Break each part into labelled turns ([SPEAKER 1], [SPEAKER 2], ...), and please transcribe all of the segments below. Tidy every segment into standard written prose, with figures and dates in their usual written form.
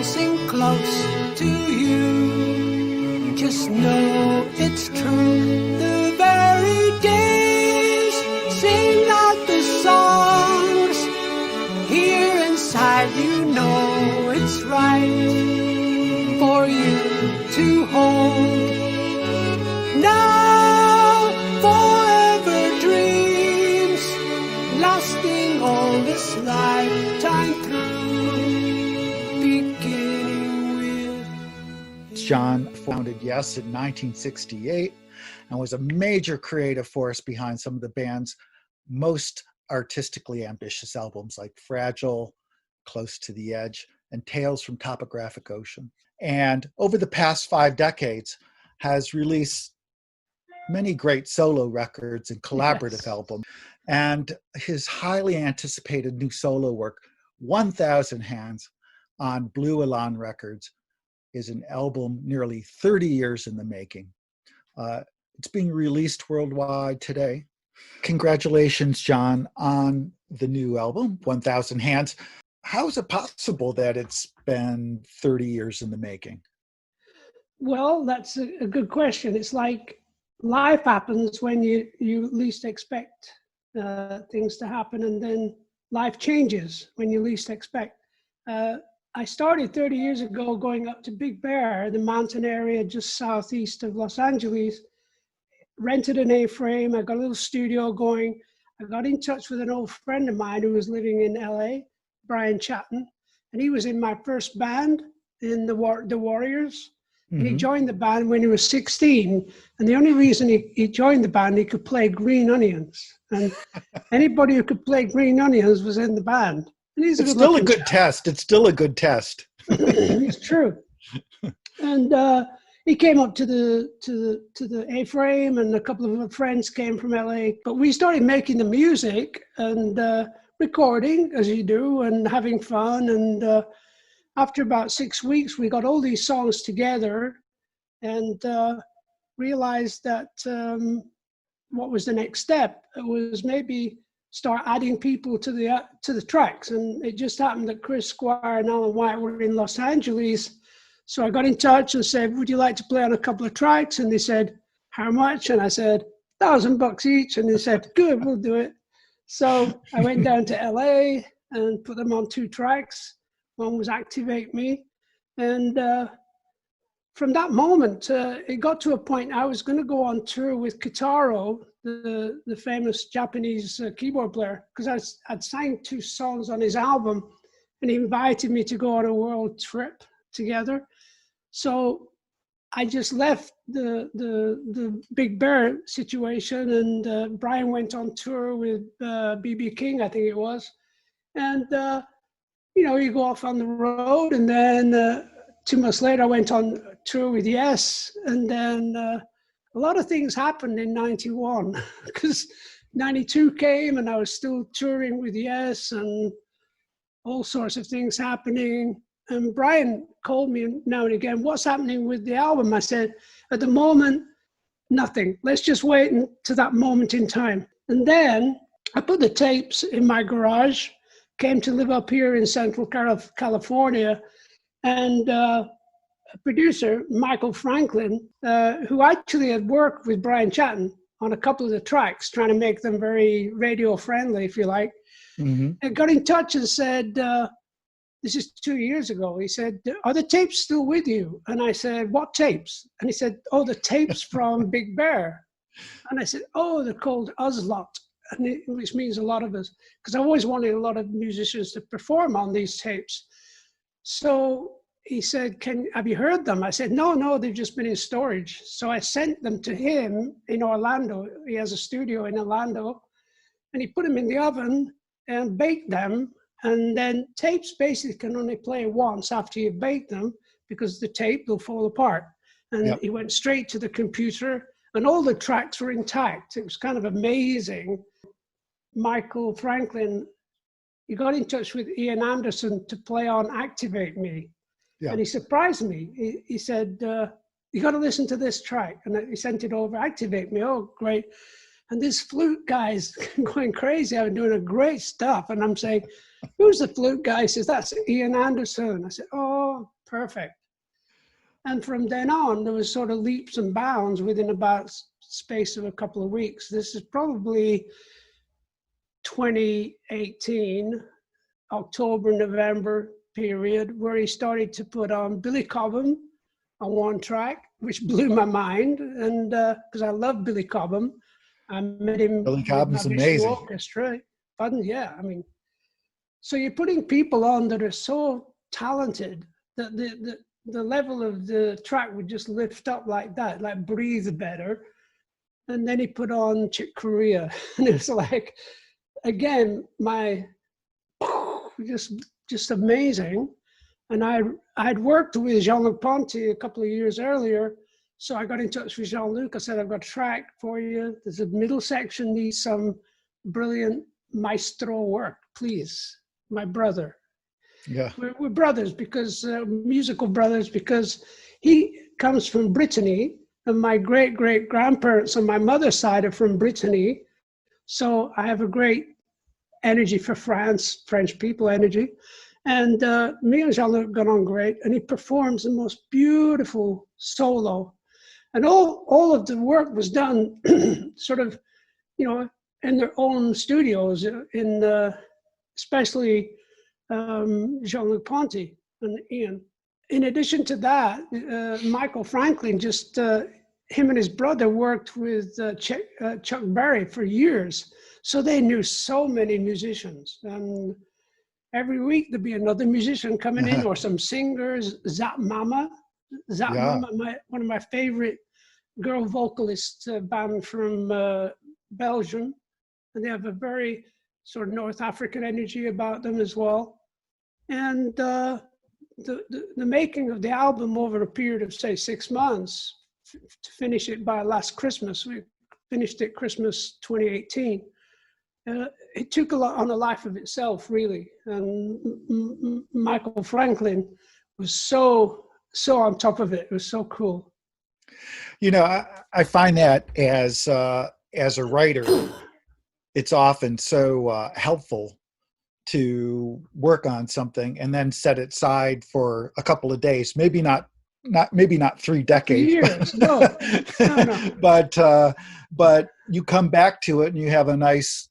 [SPEAKER 1] pressing close to you. Just know it's true. The very days sing out the songs. Here inside you know it's right for you to hold. Now forever dreams lasting all this lifetime through, beginning with.
[SPEAKER 2] John founded Yes in 1968 and was a major creative force behind some of the band's most artistically ambitious albums like Fragile, Close to the Edge, and Tales from Topographic Ocean. And over the past 5 decades has released many great solo records and collaborative albums. And his highly anticipated new solo work, 1,000 Hands, on Blue Elan Records, is an album nearly 30 years in the making. It's being released worldwide today. Congratulations, John, on the new album, 1,000 Hands. How is it possible that it's been 30 years in the making?
[SPEAKER 3] Well, that's a good question. It's like life happens when you least expect things to happen, and then life changes when you least expect. I started 30 years ago going up to Big Bear, the mountain area just southeast of Los Angeles, rented an A-frame. I got a little studio going. I got in touch with an old friend of mine who was living in LA, Brian Chatton, and he was in my first band in the Warriors. And he joined the band when he was 16. And the only reason he joined the band, he could play Green Onions. And anybody who could play Green Onions was in the band. And he's
[SPEAKER 2] It's still a good test. It's still a good test.
[SPEAKER 3] It's true. And he came up to the A-frame, and a couple of our friends came from LA. But we started making the music and recording, as you do, and having fun. And after about 6 weeks, we got all these songs together and realized that what was the next step? It was maybe start adding people to the tracks. And it just happened that Chris Squire and Alan White were in Los Angeles. So I got in touch and said, would you like to play on a couple of tracks? And they said, how much? And I said, $1,000 each. And they said, good, we'll do it. So I went down to LA and put them on 2 tracks. One was Activate Me. And from that moment, it got to a point I was going to go on tour with Kitaro, the famous Japanese keyboard player, because I'd sang 2 songs on his album, and he invited me to go on a world trip together. So I just left the Big Bear situation, and Brian went on tour with B.B. King, I think it was. And you go off on the road, and then 2 months later, I went on tour with Yes, and then a lot of things happened in 91, because 92 came, and I was still touring with Yes, and all sorts of things happening. And Brian called me now and again, what's happening with the album? I said, at the moment, nothing. Let's just wait to that moment in time. And then I put the tapes in my garage, came to live up here in Central California, and a producer, Michael Franklin, who actually had worked with Brian Chatton on a couple of the tracks, trying to make them very radio friendly, if you like, and got in touch and said, this is 2 years ago. He said, are the tapes still with you? And I said, what tapes? And he said, oh, the tapes from Big Bear. And I said, oh, they're called Uzlot, which means a lot of us, because I always wanted a lot of musicians to perform on these tapes. So he said, have you heard them? I said, no, they've just been in storage. So I sent them to him in Orlando. He has a studio in Orlando, and he put them in the oven and baked them. And then tapes basically can only play once after you bake them, because the tape will fall apart. And he went straight to the computer, and all the tracks were intact. It was kind of amazing. Michael Franklin, he got in touch with Ian Anderson to play on Activate Me. And he surprised me. He said, you got to listen to this track. And he sent it over, Activate Me. Oh, great. And this flute guy's going crazy. I'm doing a great stuff. And I'm saying, who's the flute guy? He says, that's Ian Anderson. I said, oh, perfect. And from then on, there was sort of leaps and bounds within about space of a couple of weeks. This is probably 2018, October, November period, where he started to put on Billy Cobham on one track, which blew my mind. And because I love Billy Cobham, I met him
[SPEAKER 2] Billy
[SPEAKER 3] with
[SPEAKER 2] Cobham's
[SPEAKER 3] my Mission
[SPEAKER 2] amazing.
[SPEAKER 3] Orchestra. Pardon? Yeah, I mean, so you're putting people on that are so talented that the level of the track would just lift up like that, like Breathe Better. And then he put on Chick Corea, and it was like, again, my just amazing. And I'd worked with Jean-Luc Ponty a couple of years earlier, so I got in touch with Jean-Luc. I said, I've got a track for you. There's a middle section needs some brilliant maestro work, please, my brother.
[SPEAKER 2] Yeah.
[SPEAKER 3] We're brothers because musical brothers, because he comes from Brittany, and my great grandparents on my mother's side are from Brittany. So I have a great energy for France, French people energy. And me and Jean-Luc got on great, and he performs the most beautiful solo. And all of the work was done sort of, in their own studios, especially Jean-Luc Ponty and Ian. In addition to that, Michael Franklin him and his brother worked with Chuck Berry for years. So they knew so many musicians. And every week there'd be another musician coming in, or some singers. Zap Mama, one of my favorite girl vocalist band from Belgium. And they have a very sort of North African energy about them as well. And the making of the album over a period of, say, 6 months, to finish it by last Christmas. We finished it Christmas 2018. It took a lot on a life of itself, really. And Michael Franklin was so on top of it. It was so cool.
[SPEAKER 2] I find that as a writer, it's often so helpful to work on something and then set it aside for a couple of days, maybe not 3 decades,
[SPEAKER 3] years, no.
[SPEAKER 2] but you come back to it and you have a nice,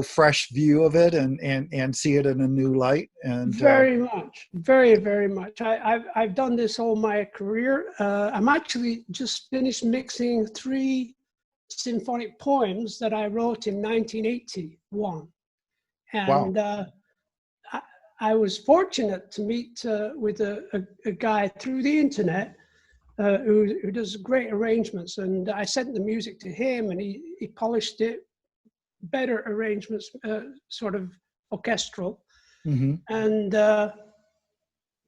[SPEAKER 2] fresh view of it and see it in a new light. And
[SPEAKER 3] very much. I've done this all my career. I'm actually just finished mixing 3 symphonic poems that I wrote in 1981. And wow. I was fortunate to meet with a guy through the internet who does great arrangements. And I sent the music to him, and he polished it, better arrangements, sort of orchestral. Mm-hmm. And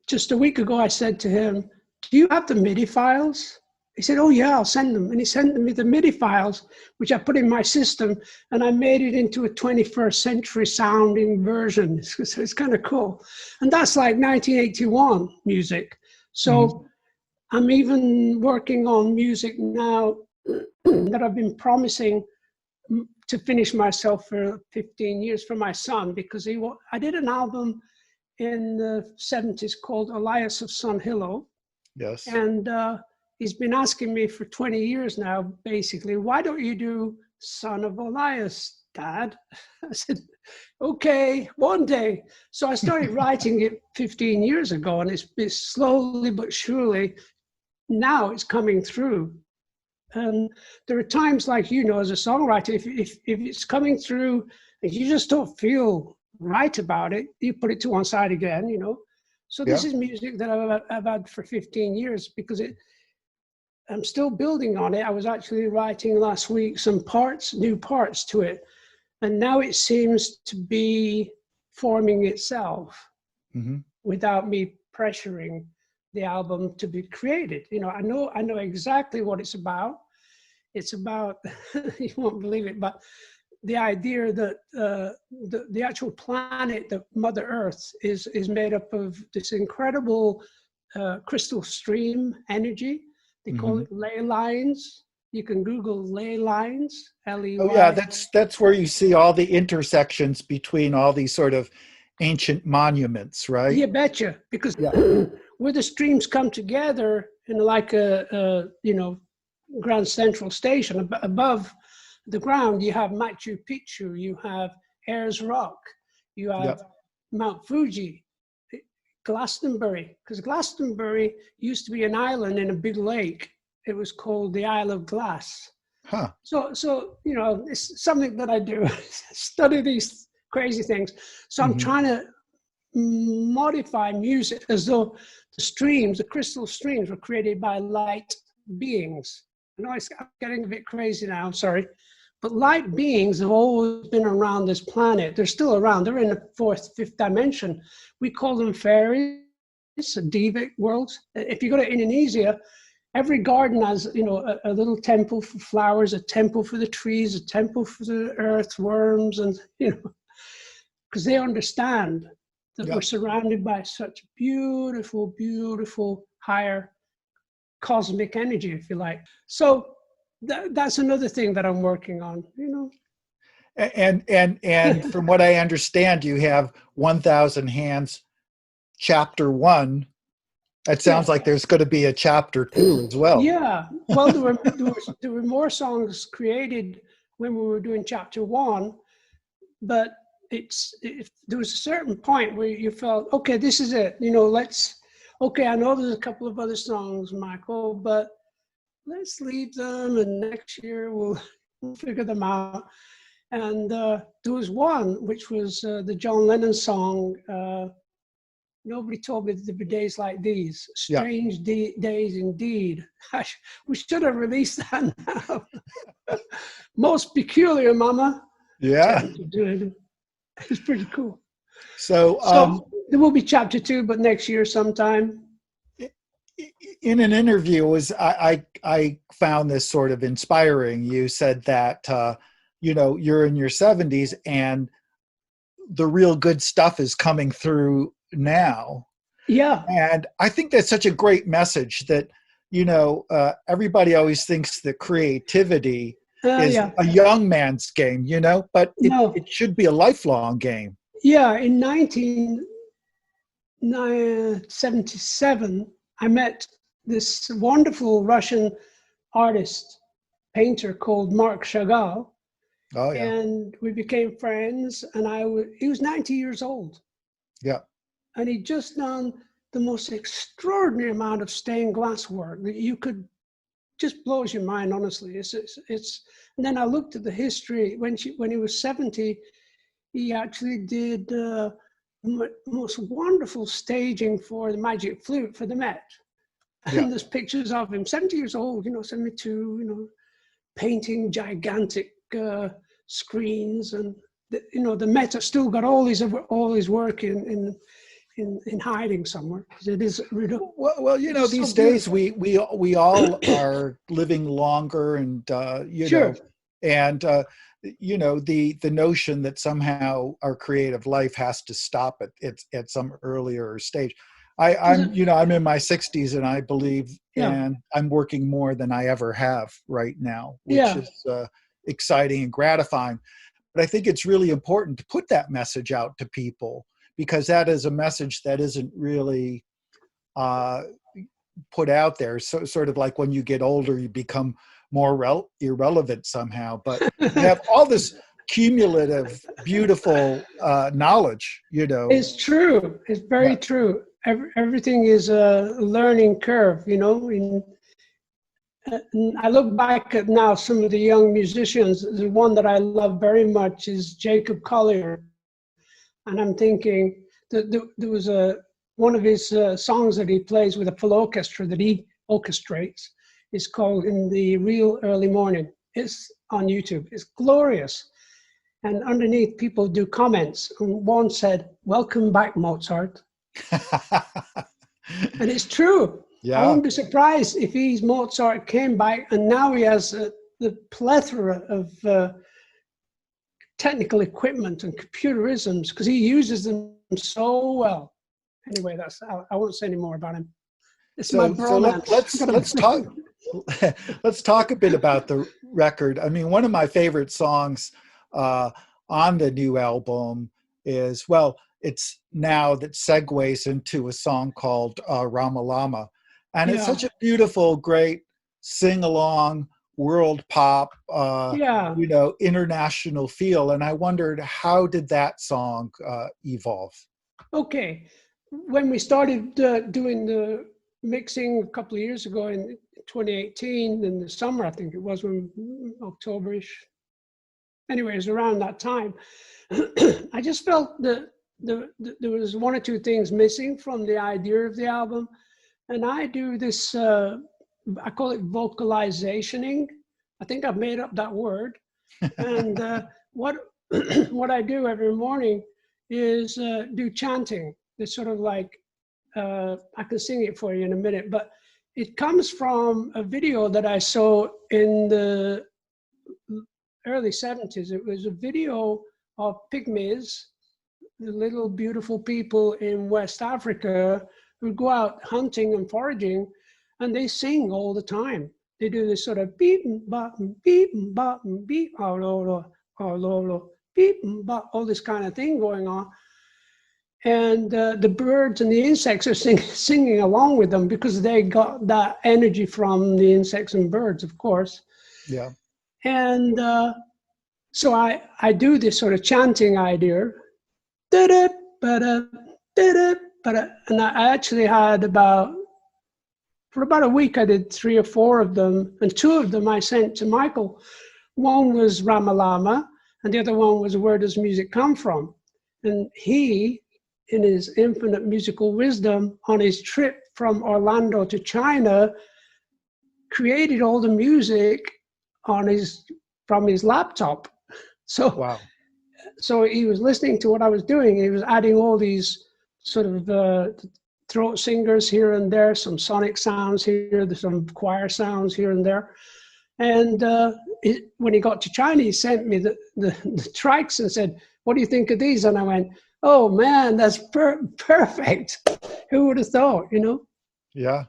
[SPEAKER 3] just a week ago, I said to him, do you have the MIDI files? He said, oh yeah, I'll send them. And he sent me the MIDI files, which I put in my system, and I made it into a 21st century sounding version. So it's kind of cool. And that's like 1981 music. So I'm even working on music now that I've been promising to finish myself for 15 years for my son, because I did an album in the 70s called Elias of Sun Hillow.
[SPEAKER 2] Yes.
[SPEAKER 3] And he's been asking me for 20 years now, basically, why don't you do Son of Elias, Dad? I said, okay, one day. So I started writing it 15 years ago, and it's slowly but surely, now it's coming through. And there are times, like, as a songwriter, if it's coming through and you just don't feel right about it, you put it to one side again, So this is music that I've had for 15 years, because I'm still building on it. I was actually writing last week some new parts to it. And now it seems to be forming itself without me pressuring the album to be created. I know exactly what it's about. It's about, you won't believe it, but the idea that the actual planet, the Mother Earth, is made up of this incredible crystal stream energy. They call it ley lines. You can Google ley lines, L-E-Y.
[SPEAKER 2] Oh yeah, that's where you see all the intersections between all these sort of ancient monuments, right?
[SPEAKER 3] You betcha, because where the streams come together in like a Grand Central Station above the ground. You have Machu Picchu, you have Ayers Rock, you have Mount Fuji, Glastonbury, because Glastonbury used to be an island in a big lake. It was called the Isle of Glass.
[SPEAKER 2] Huh.
[SPEAKER 3] So it's something that I do, study these crazy things. So I'm trying to modify music as though the crystal streams were created by light beings. I know I'm getting a bit crazy now, sorry. But light beings have always been around this planet. They're still around. They're in the fourth, fifth dimension. We call them fairies, devic worlds. If you go to Indonesia, every garden has, a little temple for flowers, a temple for the trees, a temple for the earthworms, and, because they understand that we're surrounded by such beautiful, beautiful higher cosmic energy, if you like. So that's another thing that I'm working on,
[SPEAKER 2] And from what I understand, you have 1,000 Hands Chapter 1. It sounds like there's going to be a Chapter 2 as well.
[SPEAKER 3] Yeah. Well, there were more songs created when we were doing Chapter 1, but there was a certain point where you felt, okay, this is it. I know there's a couple of other songs, Michael, but let's leave them, and next year we'll figure them out. And there was one, which was the John Lennon song, Nobody Told Me There'd Be Days Like These. Strange days indeed. We should have released that now. Most Peculiar, Mama.
[SPEAKER 2] Yeah.
[SPEAKER 3] It's pretty cool.
[SPEAKER 2] So
[SPEAKER 3] there will be Chapter 2, but next year sometime.
[SPEAKER 2] In an interview, I found this sort of inspiring. You said that you're in your 70s and the real good stuff is coming through now.
[SPEAKER 3] Yeah.
[SPEAKER 2] And I think that's such a great message that everybody always thinks that creativity is a young man's game, but it should be a lifelong game.
[SPEAKER 3] Yeah, in 1977, I met this wonderful Russian artist, painter called Marc Chagall.
[SPEAKER 2] Oh, yeah.
[SPEAKER 3] And we became friends, and he was 90 years old.
[SPEAKER 2] Yeah.
[SPEAKER 3] And he'd just done the most extraordinary amount of stained glass work that you could just blows your mind, honestly. And then I looked at the history. When he was 70, he actually did most wonderful staging for the Magic Flute for the Met.
[SPEAKER 2] Yeah.
[SPEAKER 3] And there's pictures of him, 70 years old, 72, painting gigantic screens. And, the Met have still got all his work in hiding somewhere. It is
[SPEAKER 2] well, these days we all are living longer, and
[SPEAKER 3] sure.
[SPEAKER 2] And the notion that somehow our creative life has to stop at some earlier stage. I'm in my 60s, and I believe, and I'm working more than I ever have right now, which is exciting and gratifying. But I think it's really important to put that message out to people, because that is a message that isn't really put out there. So sort of like when you get older, you become more irrelevant somehow. But you have all this cumulative, beautiful knowledge,
[SPEAKER 3] It's true. It's very true. Everything is a learning curve, And I look back at now some of the young musicians. The one that I love very much is Jacob Collier. And I'm thinking that there was one of his songs that he plays with a full orchestra that he orchestrates. It's called In the Real Early Morning. It's on YouTube. It's glorious. And underneath, people do comments. And one said, "Welcome back, Mozart." And it's true.
[SPEAKER 2] Yeah.
[SPEAKER 3] I wouldn't be surprised if Mozart came back and now he has the plethora of technical equipment and computerisms, because he uses them so well. Anyway, I won't say any more about him. It's my bromance.
[SPEAKER 2] Let's talk. Let's talk a bit about the record. I mean, one of my favorite songs on the new album is, it's now that segues into a song called Rama Lama. And it's
[SPEAKER 3] Yeah.
[SPEAKER 2] such a beautiful, great sing-along, world pop,
[SPEAKER 3] Yeah.
[SPEAKER 2] international feel. And I wondered, how did that song evolve?
[SPEAKER 3] Okay. When we started doing the mixing a couple of years ago in 2018, in the summer, I think it was, when Octoberish. Anyways, around that time, I just felt that there was one or two things missing from the idea of the album. And I do this, I call it vocalizationing. I think I've made up that word. And what what I do every morning is do chanting. It's sort of like, I can sing it for you in a minute, but it comes from a video that I saw in the early 70s. It was a video of pygmies, the little beautiful people in West Africa who go out hunting and foraging, and they sing all the time. They do this sort of beep and bop and beep and bop and beep, beep and bop, all this kind of thing going on. And the birds and the insects are singing along with them because they got that energy from the insects and birds, of course.
[SPEAKER 2] Yeah.
[SPEAKER 3] And so I do this sort of chanting idea. Da-da, ba-da, da-da, ba-da. And I actually had for about a week, I did 3 or 4 of them, and 2 of them I sent to Michael. One was Ramalama, and the other one was Where Does Music Come From? And he, in his infinite musical wisdom, on his trip from Orlando to China, created all the music from his laptop. So,
[SPEAKER 2] wow.
[SPEAKER 3] So he was listening to what I was doing. He was adding all these sort of throat singers here and there, some sonic sounds here, some choir sounds here and there. And when he got to China, he sent me the tracks and said, "What do you think of these?" And I went, "Oh man, that's perfect." Who would have thought,
[SPEAKER 2] Yeah.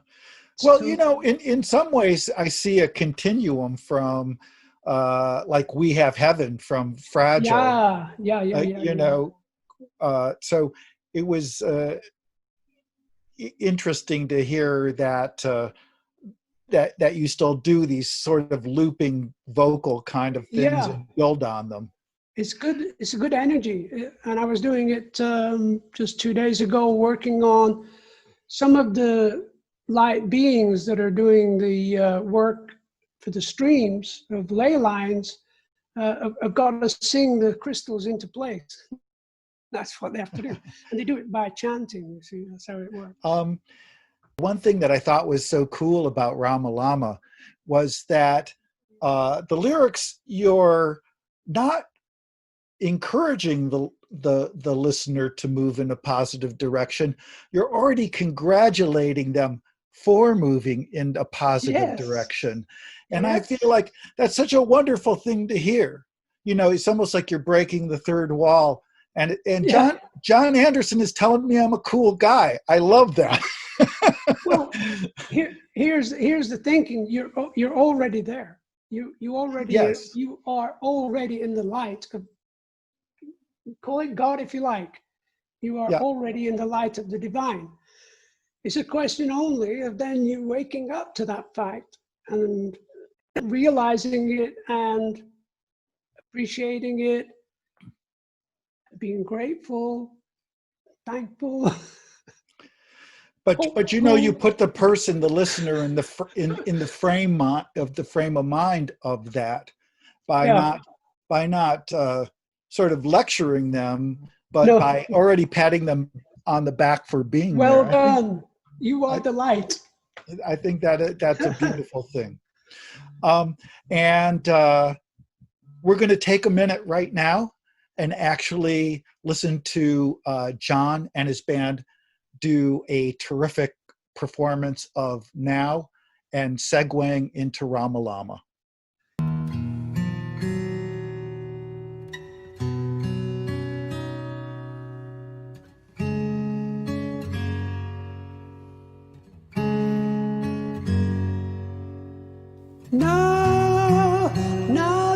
[SPEAKER 2] Well,
[SPEAKER 3] So,
[SPEAKER 2] in some ways, I see a continuum from like We Have Heaven from Fragile.
[SPEAKER 3] Yeah.
[SPEAKER 2] So it was interesting to hear that that you still do these sort of looping vocal kind of things
[SPEAKER 3] Yeah.
[SPEAKER 2] and build on them.
[SPEAKER 3] It's good. It's a good energy. And I was doing it just 2 days ago, working on some of the light beings that are doing the work for the streams of ley lines. Have got to sing the crystals into place. That's what they have to do. And they do it by chanting, you see. That's how it works.
[SPEAKER 2] One thing that I thought was so cool about Rama Lama was that the lyrics, you're not encouraging the listener to move in a positive direction. You're already congratulating them for moving in a positive direction. And I feel like that's such a wonderful thing to hear. It's almost like you're breaking the third wall. And John Anderson is telling me I'm a cool guy. I love that.
[SPEAKER 3] Well, here's the thinking. You're already there. You are already in the light of, call it God if you like. You are already in the light of the divine. It's a question only of then you waking up to that fact and realizing it and appreciating it, being grateful, thankful.
[SPEAKER 2] But you put the person, the listener, in the frame of mind of that by not sort of lecturing them, but by already patting them on the back for being there.
[SPEAKER 3] Well done. You are the light.
[SPEAKER 2] I think that's a beautiful thing. And we're going to take a minute right now and actually listen to John and his band do a terrific performance of Now and segueing into Rama Lama.
[SPEAKER 1] Now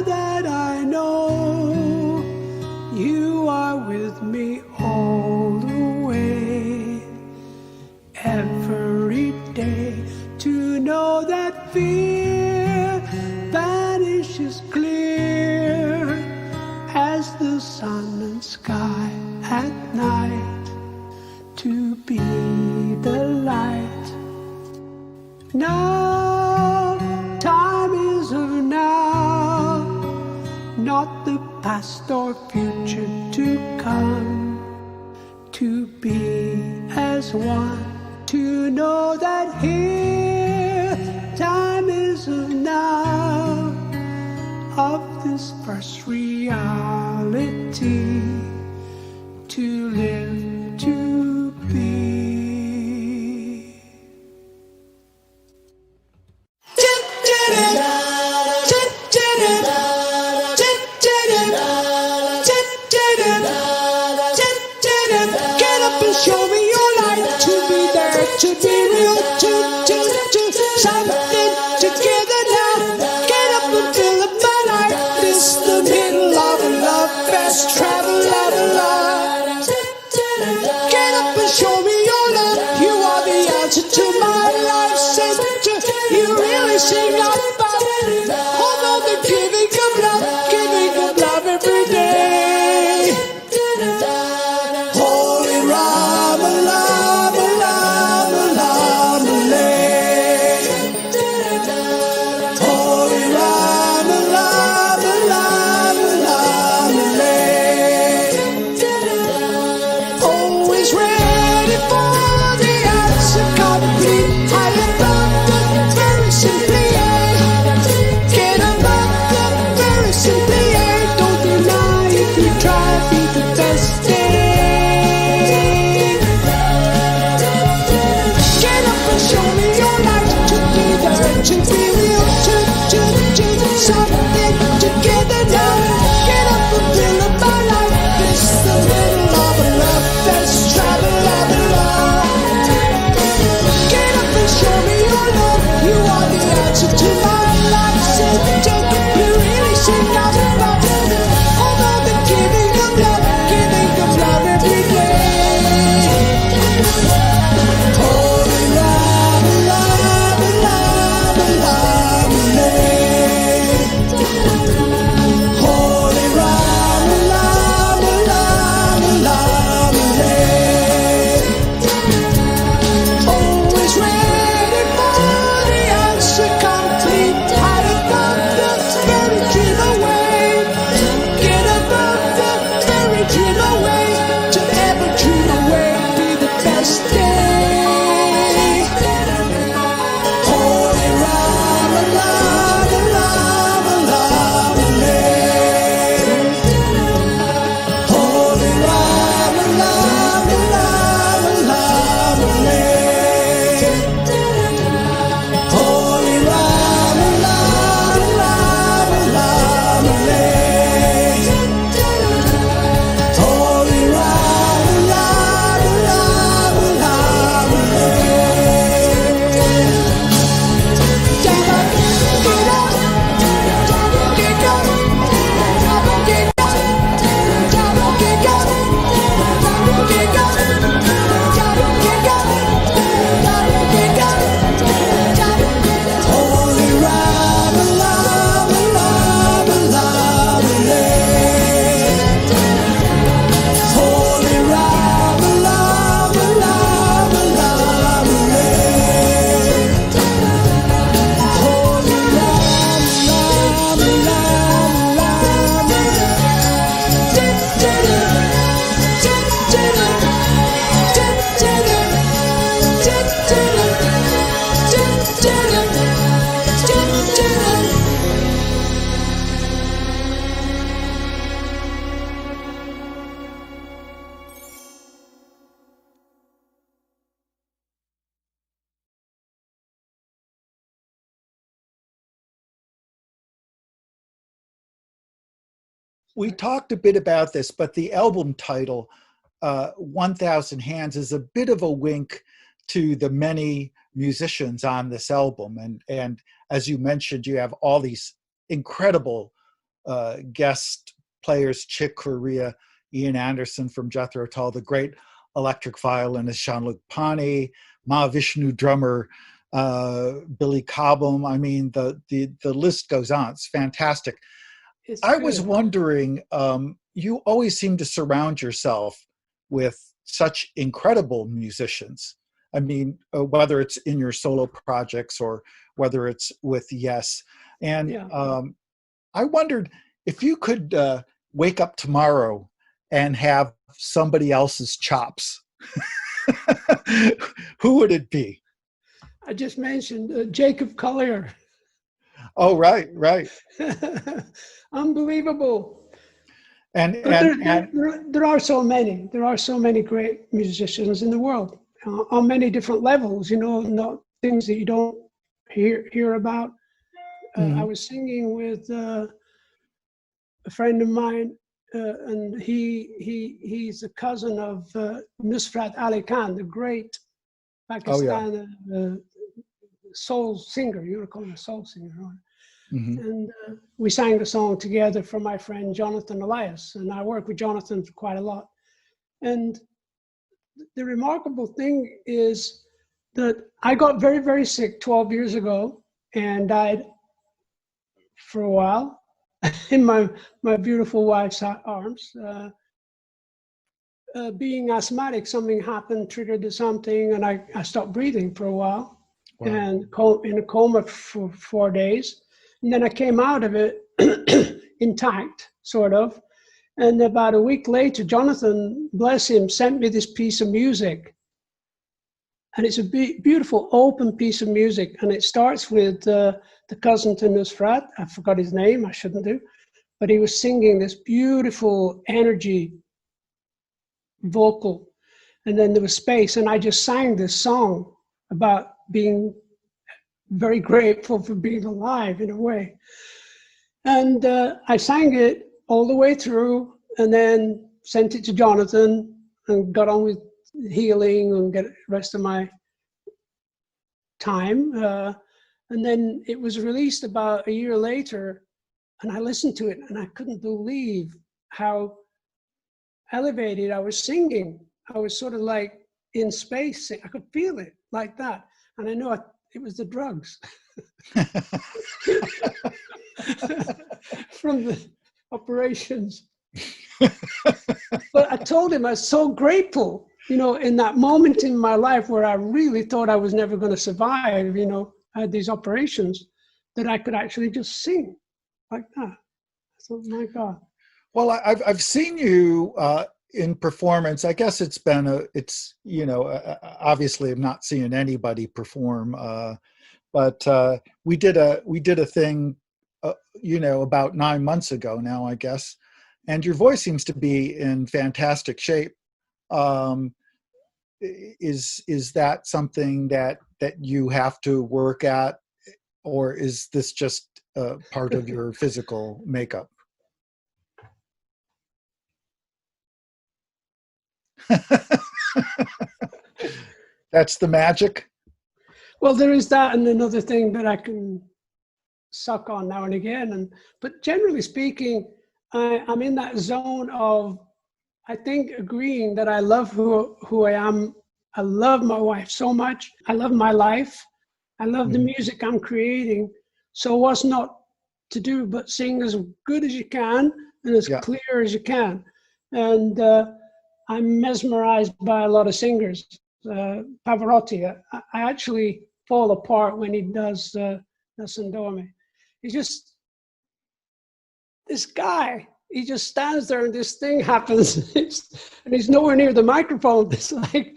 [SPEAKER 1] that I know you are with me all at night to be the light. Now, time is of now, not the past or future to come. To be as one, to know that here time is of now, of this first reality, to live, to be. Get up and show me your light, to be there, to be real, to something together now. Get up and fill up my life. This the middle of a love fest, travel of a love. Get up and show me your love. You are the answer to my life center. You really sing out about although the giving of love every day. Holy Rama, Lama, Lama, Lama, Lay. Holy Rama, Lama, Lama, Lama, Lay. Always ready for the answer, complete. High above the very simply get above the very simply don't deny if you try, be the best thing. Get up and show me your light, to be there, to be real, to something together now. Get up and fill up my life. This the middle of a love fest, travel of a love. Get up and show me your love. You are the answer to my life center. You really sing out about although the giving of love every day. Holy Rama, Lama, Lama, Lama, Lay. Holy Rama, Lama, Lama, Lama, Lay. Always ready for the answer, complete. High above the very dream away. Get above the very dream away. To ever dream away, be the best day. Holy Rama, Lama, Lama, Lama, Lay. Holy Rama, Lama, Lama, Lama, Lay. Holy Rama, Lama, Lama, Lama, Lay. Holy Rama, Lama, Lama, Lama, Holy Rama, Lama, Lama, Lama, Lay. Holy Rama, Lama, Lama, Lama, Lay. Holy Rama, Lama, Lama,
[SPEAKER 2] We talked a bit about this, but the album title, 1,000 Hands, is a bit of a wink to the many musicians on this album. And as you mentioned, you have all these incredible guest players, Chick Corea, Ian Anderson from Jethro Tull, the great electric violinist Jean-Luc Ponty, Mahavishnu drummer Billy Cobham. I mean, the list goes on. It's fantastic.
[SPEAKER 3] It's
[SPEAKER 2] I
[SPEAKER 3] true.
[SPEAKER 2] was wondering, you always seem to surround yourself with such incredible musicians. I mean, whether it's in your solo projects or whether it's with Yes. And
[SPEAKER 3] Yeah.
[SPEAKER 2] I wondered if you could wake up tomorrow and have somebody else's chops, who would it be?
[SPEAKER 3] I just mentioned Jacob Collier.
[SPEAKER 2] Oh, right, right.
[SPEAKER 3] Unbelievable.
[SPEAKER 2] And
[SPEAKER 3] But
[SPEAKER 2] and
[SPEAKER 3] there are so many. There are so many great musicians in the world on many different levels. You know, not things that you don't hear about. I
[SPEAKER 2] mhm.
[SPEAKER 3] was singing with a friend of mine, and he's a cousin of Nusrat Ali Khan, the great
[SPEAKER 2] Oh yeah.
[SPEAKER 3] Pakistan soul singer. You would call him a soul singer, right?
[SPEAKER 2] Mhm.
[SPEAKER 3] And we sang the song together for my friend Jonathan Elias, and I work with Jonathan quite a lot. And the remarkable thing is that I got very, very sick 12 years ago and died for a while in my beautiful wife's arms. Being asthmatic, something happened, triggered something, and I stopped breathing for a while,
[SPEAKER 2] Wow.
[SPEAKER 3] and in a coma for 4 days. And then I came out of it intact, sort of. And about a week later, Jonathan, bless him, sent me this piece of music. And it's a beautiful open piece of music. And it starts with the cousin to Nusrat. I forgot his name, I shouldn't do. But he was singing this beautiful energy vocal. And then there was space. And I just sang this song about being very grateful for being alive in a way. And I sang it all the way through and then sent it to Jonathan and got on with healing and get the rest of my time. And then it was released about a year later, and I listened to it and I couldn't believe how elevated I was singing. I was sort of like in space. I could feel it like that. And I know it was the drugs from the operations. But I told him I was so grateful, you know, in that moment in my life where I really thought I was never going to survive, you know, I had these operations, that I could actually just sing like that. I thought, my God.
[SPEAKER 2] Well, I've seen you in performance. I guess obviously I'm not seeing anybody perform, but we did a thing, about 9 months ago now, I guess, and your voice seems to be in fantastic shape. Is that something that you have to work at, or is this just part of your physical makeup? That's the magic.
[SPEAKER 3] Well, there is that, and another thing that I can suck on now and again. But generally speaking, I'm in that zone of, I think, agreeing that I love who I am. I love my wife so much. I love my life. I love the music I'm creating. So what's not to do but sing as good as you can and as
[SPEAKER 2] Yeah.
[SPEAKER 3] clear as you can. And I'm mesmerized by a lot of singers. Pavarotti, I actually fall apart when he does Nascendome. He's just, this guy, he just stands there and this thing happens and he's nowhere near the microphone. It's like,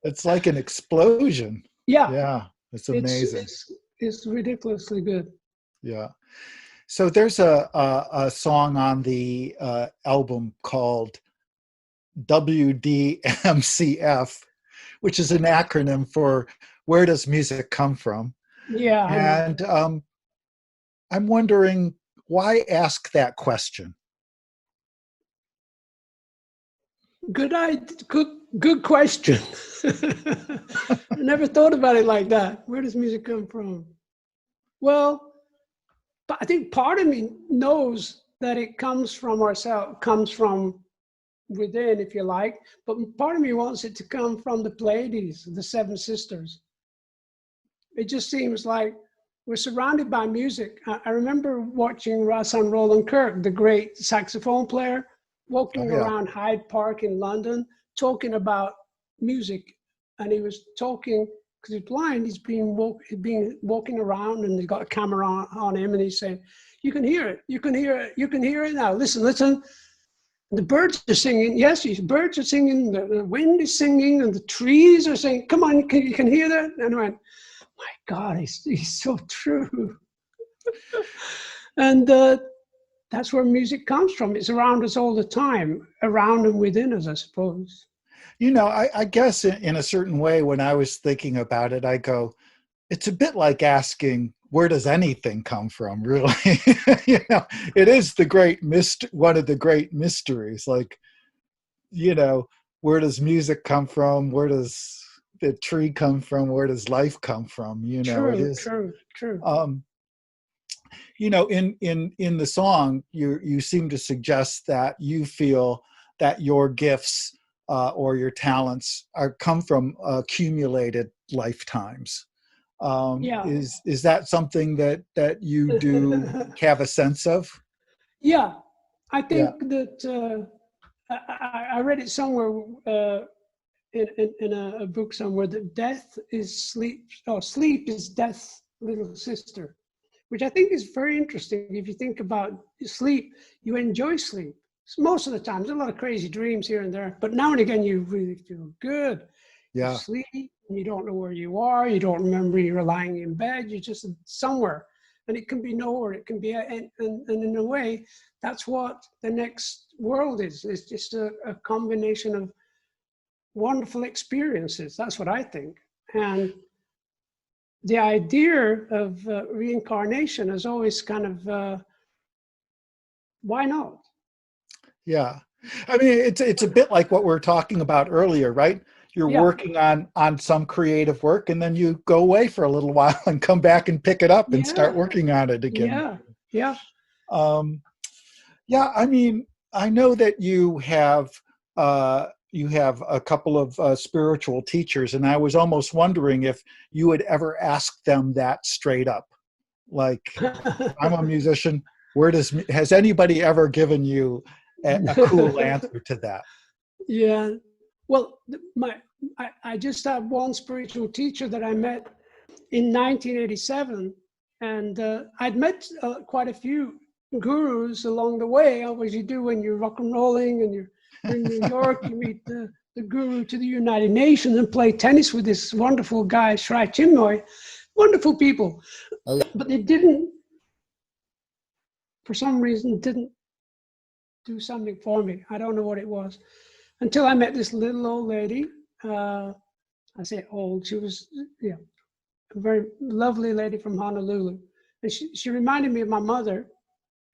[SPEAKER 2] It's like an explosion.
[SPEAKER 3] yeah,
[SPEAKER 2] Yeah, it's amazing.
[SPEAKER 3] It's ridiculously good.
[SPEAKER 2] Yeah. So there's a song on the album called WDMCF, which is an acronym for Where Does Music Come From?
[SPEAKER 3] Yeah, I know.
[SPEAKER 2] And I'm wondering, why ask that question?
[SPEAKER 3] Good question. I never thought about it like that. Where does music come from? Well, I think part of me knows that it comes from ourselves, comes from within, if you like. But part of me wants it to come from the Pleiades, the Seven Sisters. It just seems like we're surrounded by music. I remember watching Rahsaan Roland Kirk, the great saxophone player, walking
[SPEAKER 2] Oh, yeah.
[SPEAKER 3] around Hyde Park in London, talking about music. And he was talking, because he's blind, he's being walking around, and he's got a camera on him, and he's saying, you can hear it, you can hear it, you can hear it now. Listen, listen. The birds are singing. Yes, these birds are singing. The wind is singing, and the trees are singing. Come on, you can hear that? And I went, my God, he's so true. And that's where music comes from. It's around us all the time, around and within us, I suppose.
[SPEAKER 2] You know, I guess in a certain way, when I was thinking about it, I go, it's a bit like asking, where does anything come from, really? You know, it is one of the great mysteries. Like, you know, where does music come from? Where does the tree come from? Where does life come from? You know, it
[SPEAKER 3] True,
[SPEAKER 2] is.
[SPEAKER 3] true, true.
[SPEAKER 2] You know, in the song, you seem to suggest that you feel that your gifts or your talents come from accumulated lifetimes.
[SPEAKER 3] Yeah.
[SPEAKER 2] Is that something that you do have a sense of?
[SPEAKER 3] Yeah, I
[SPEAKER 2] Yeah.
[SPEAKER 3] think that I read it somewhere in a book somewhere, that death is sleep, or sleep is death's little sister, which I think is very interesting. If you think about sleep, you enjoy sleep. Most of the time, there's a lot of crazy dreams here and there, but now and again, you really feel good. You
[SPEAKER 2] Yeah.
[SPEAKER 3] sleep, and you don't know where you are. You don't remember you're lying in bed. You're just somewhere. And it can be nowhere. It can be, and in a way, that's what the next world is. It's just a combination of wonderful experiences. That's what I think. And the idea of reincarnation is always kind of, why not?
[SPEAKER 2] Yeah. I mean, it's a bit like what we were talking about earlier, right? You're
[SPEAKER 3] Yeah,
[SPEAKER 2] working on some creative work, and then you go away for a little while and come back and pick it up and start
[SPEAKER 3] yeah,
[SPEAKER 2] working on it again.
[SPEAKER 3] yeah, yeah.
[SPEAKER 2] Um, yeah, I mean, I know that you have a couple of spiritual teachers, and I was almost wondering if you would ever ask them that straight up. Like, I'm a musician. Has anybody ever given you a cool answer to that?
[SPEAKER 3] Yeah. Well, I just have one spiritual teacher that I met in 1987, and I'd met quite a few gurus along the way, as you do when you're rock and rolling and you're in New York. You meet the guru to the United Nations and play tennis with this wonderful guy, Shrai Chinmoy. Wonderful people,
[SPEAKER 2] Oh,
[SPEAKER 3] but they didn't, for some reason, didn't do something for me. I don't know what it was, until I met this little old lady. I say old, she was, yeah, a very lovely lady from Honolulu. And she reminded me of my mother.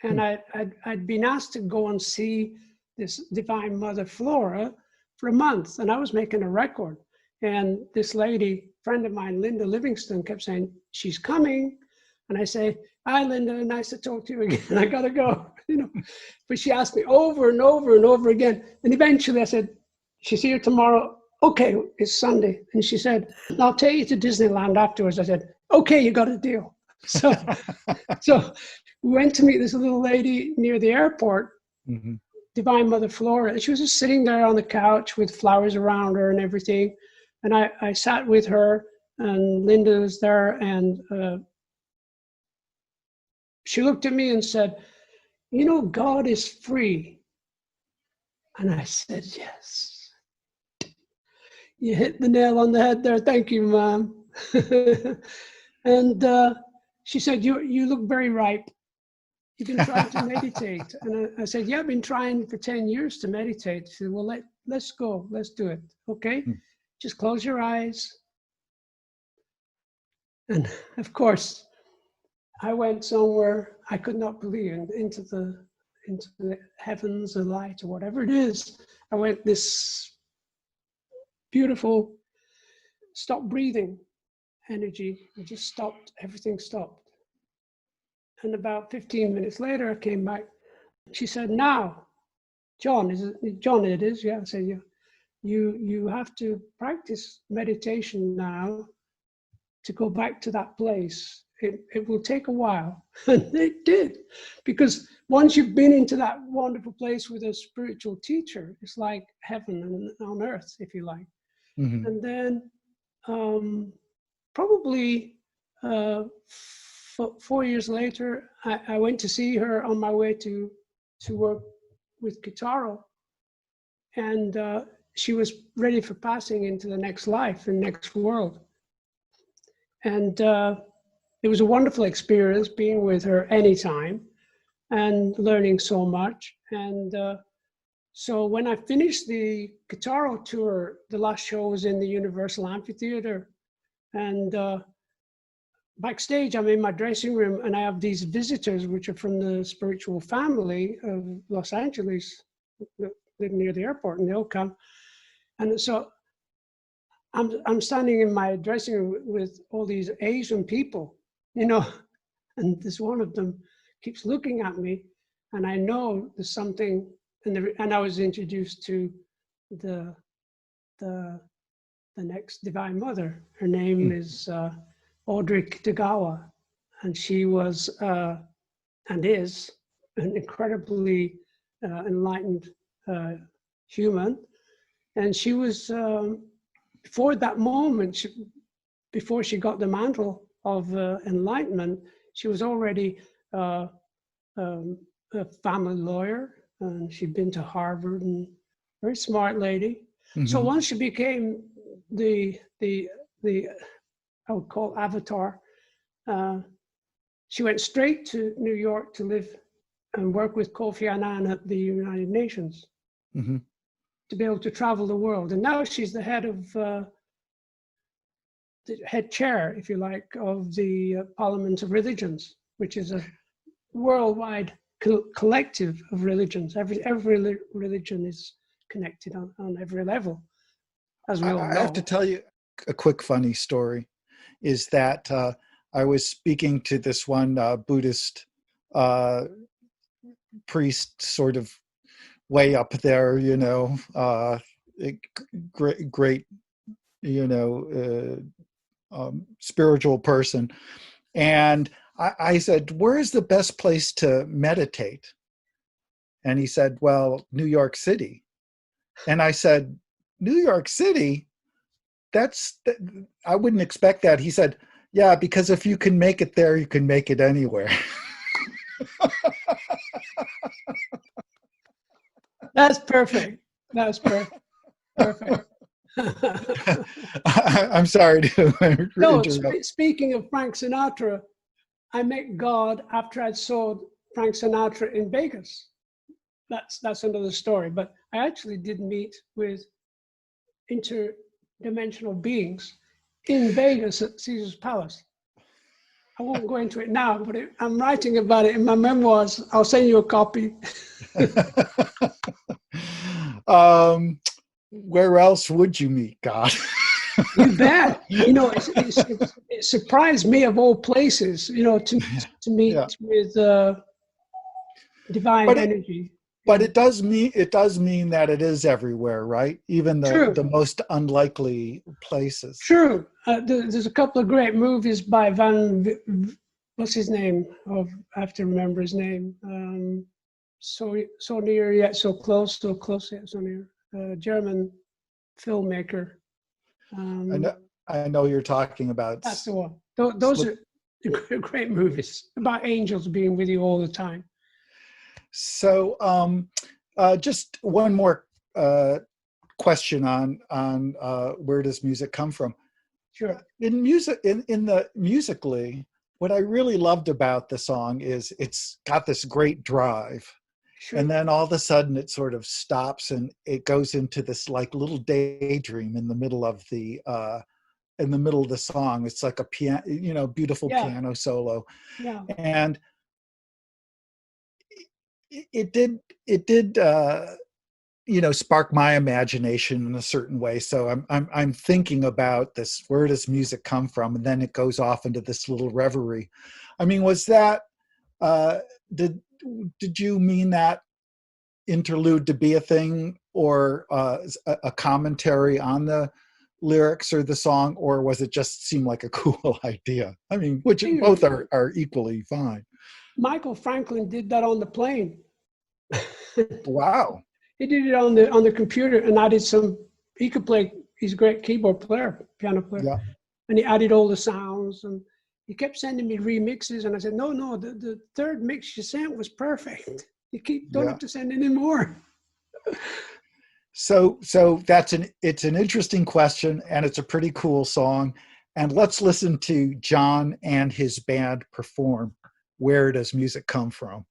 [SPEAKER 3] And I'd been asked to go and see this Divine Mother Flora for a month. And I was making a record. And this lady, friend of mine, Linda Livingston, kept saying, she's coming. And I say, hi, Linda, nice to talk to you again. I gotta go, you know. But she asked me over and over and over again. And eventually I said, she's here tomorrow. Okay, it's Sunday. And she said, I'll take you to Disneyland afterwards. I said, okay, you got a deal. So, so we went to meet this little lady near the airport,
[SPEAKER 2] mhm.
[SPEAKER 3] Divine Mother Flora. And she was just sitting there on the couch with flowers around her and everything. And I sat with her, and Linda was there, and she looked at me and said, you know, God is free. And I said, yes. You hit the nail on the head there. Thank you, Mom. And she said, you look very ripe. You've been trying to meditate. And I said, yeah, I've been trying for 10 years to meditate. She said, well, let's go. Let's do it. Okay? Just close your eyes. And of course, I went somewhere I could not believe into the heavens, the light, or whatever it is. I went this beautiful stop breathing energy. I just stopped. Everything stopped. And about 15 minutes later, I came back. She said, now, John, John it is? Yeah, I said, yeah. You have to practice meditation now to go back to that place. it will take a while. And it did, because once you've been into that wonderful place with a spiritual teacher, it's like heaven on earth, if you like.
[SPEAKER 2] Hmm.
[SPEAKER 3] And then probably 4 years later, I went to see her on my way to work with Guitaro, and she was ready for passing into the next life and next world. And it was a wonderful experience being with her anytime and learning so much. And so when I finished the Guitaro tour, the last show was in the Universal Amphitheater. And backstage, I'm in my dressing room, and I have these visitors, which are from the spiritual family of Los Angeles, that live near the airport, and they'll come. And so I'm standing in my dressing room with all these Asian people, and this one of them keeps looking at me, and I know there's something. And I was introduced to the next Divine Mother. Her name is Audrey Kitagawa, and she was and is an incredibly enlightened human. And she was, before that moment, before she got the mantle of enlightenment, she was already a family lawyer, and she'd been to Harvard, and very smart lady.
[SPEAKER 2] Hmm.
[SPEAKER 3] So once she became the I would call avatar, she went straight to New York to live and work with Kofi Annan at the United Nations,
[SPEAKER 2] Hmm.
[SPEAKER 3] to be able to travel the world. And now she's the head of the head chair, if you like, of the Parliament of Religions, which is a worldwide collective of religions. Every religion is connected on every level, as we all
[SPEAKER 2] I
[SPEAKER 3] know.
[SPEAKER 2] have to tell you a quick funny story, is that I was speaking to this one Buddhist priest, sort of way up there, great, spiritual person. And I said, where is the best place to meditate? And he said, well, New York City. And I said, New York City? I wouldn't expect that. He said, yeah, because if you can make it there, you can make it anywhere.
[SPEAKER 3] That's perfect. That's perfect. Perfect.
[SPEAKER 2] I'm sorry to
[SPEAKER 3] No,
[SPEAKER 2] interrupt.
[SPEAKER 3] speaking of Frank Sinatra, I met God after I'd saw Frank Sinatra in Vegas. That's another story. But I actually did meet with interdimensional beings in Vegas at Caesar's Palace. I won't go into it now, but I'm writing about it in my memoirs. I'll send you a copy.
[SPEAKER 2] Where else would you meet God?
[SPEAKER 3] You bet. It surprised me, of all places, to meet
[SPEAKER 2] Yeah.
[SPEAKER 3] with divine
[SPEAKER 2] But
[SPEAKER 3] energy.
[SPEAKER 2] But it does mean that it is everywhere, right? Even
[SPEAKER 3] True.
[SPEAKER 2] the most unlikely places.
[SPEAKER 3] True. There's a couple of great movies by what's his name? I have to remember his name. So near yet so close, so close yet so near. German filmmaker.
[SPEAKER 2] I know you're talking about.
[SPEAKER 3] That's the one. Those are great movies about angels being with you all the time.
[SPEAKER 2] So, just one more question on where does music come from?
[SPEAKER 3] Sure.
[SPEAKER 2] In music, in the musically, what I really loved about the song is it's got this great drive.
[SPEAKER 3] Sure.
[SPEAKER 2] And then all of a sudden it sort of stops and it goes into this like little daydream in the middle of the song. It's like a piano, beautiful piano solo.
[SPEAKER 3] Yeah.
[SPEAKER 2] And it did spark my imagination in a certain way. So I'm thinking about this, where does music come from? And then it goes off into this little reverie. I mean, was that did you mean that interlude to be a thing, or a commentary on the lyrics or the song, or was it just seem like a cool idea? I mean, which
[SPEAKER 3] Yeah.
[SPEAKER 2] both are equally fine.
[SPEAKER 3] Michael Franklin did that on the plane.
[SPEAKER 2] Wow.
[SPEAKER 3] He did it on the computer, and I did some. He could play. He's a great keyboard player, piano player,
[SPEAKER 2] Yeah.
[SPEAKER 3] and he added all the sounds. And he kept sending me remixes, and I said, "No, the third mix you sent was perfect. Don't
[SPEAKER 2] Yeah.
[SPEAKER 3] have to send any more."
[SPEAKER 2] So it's an interesting question, and it's a pretty cool song. And let's listen to John and his band perform Where Does Music Come From?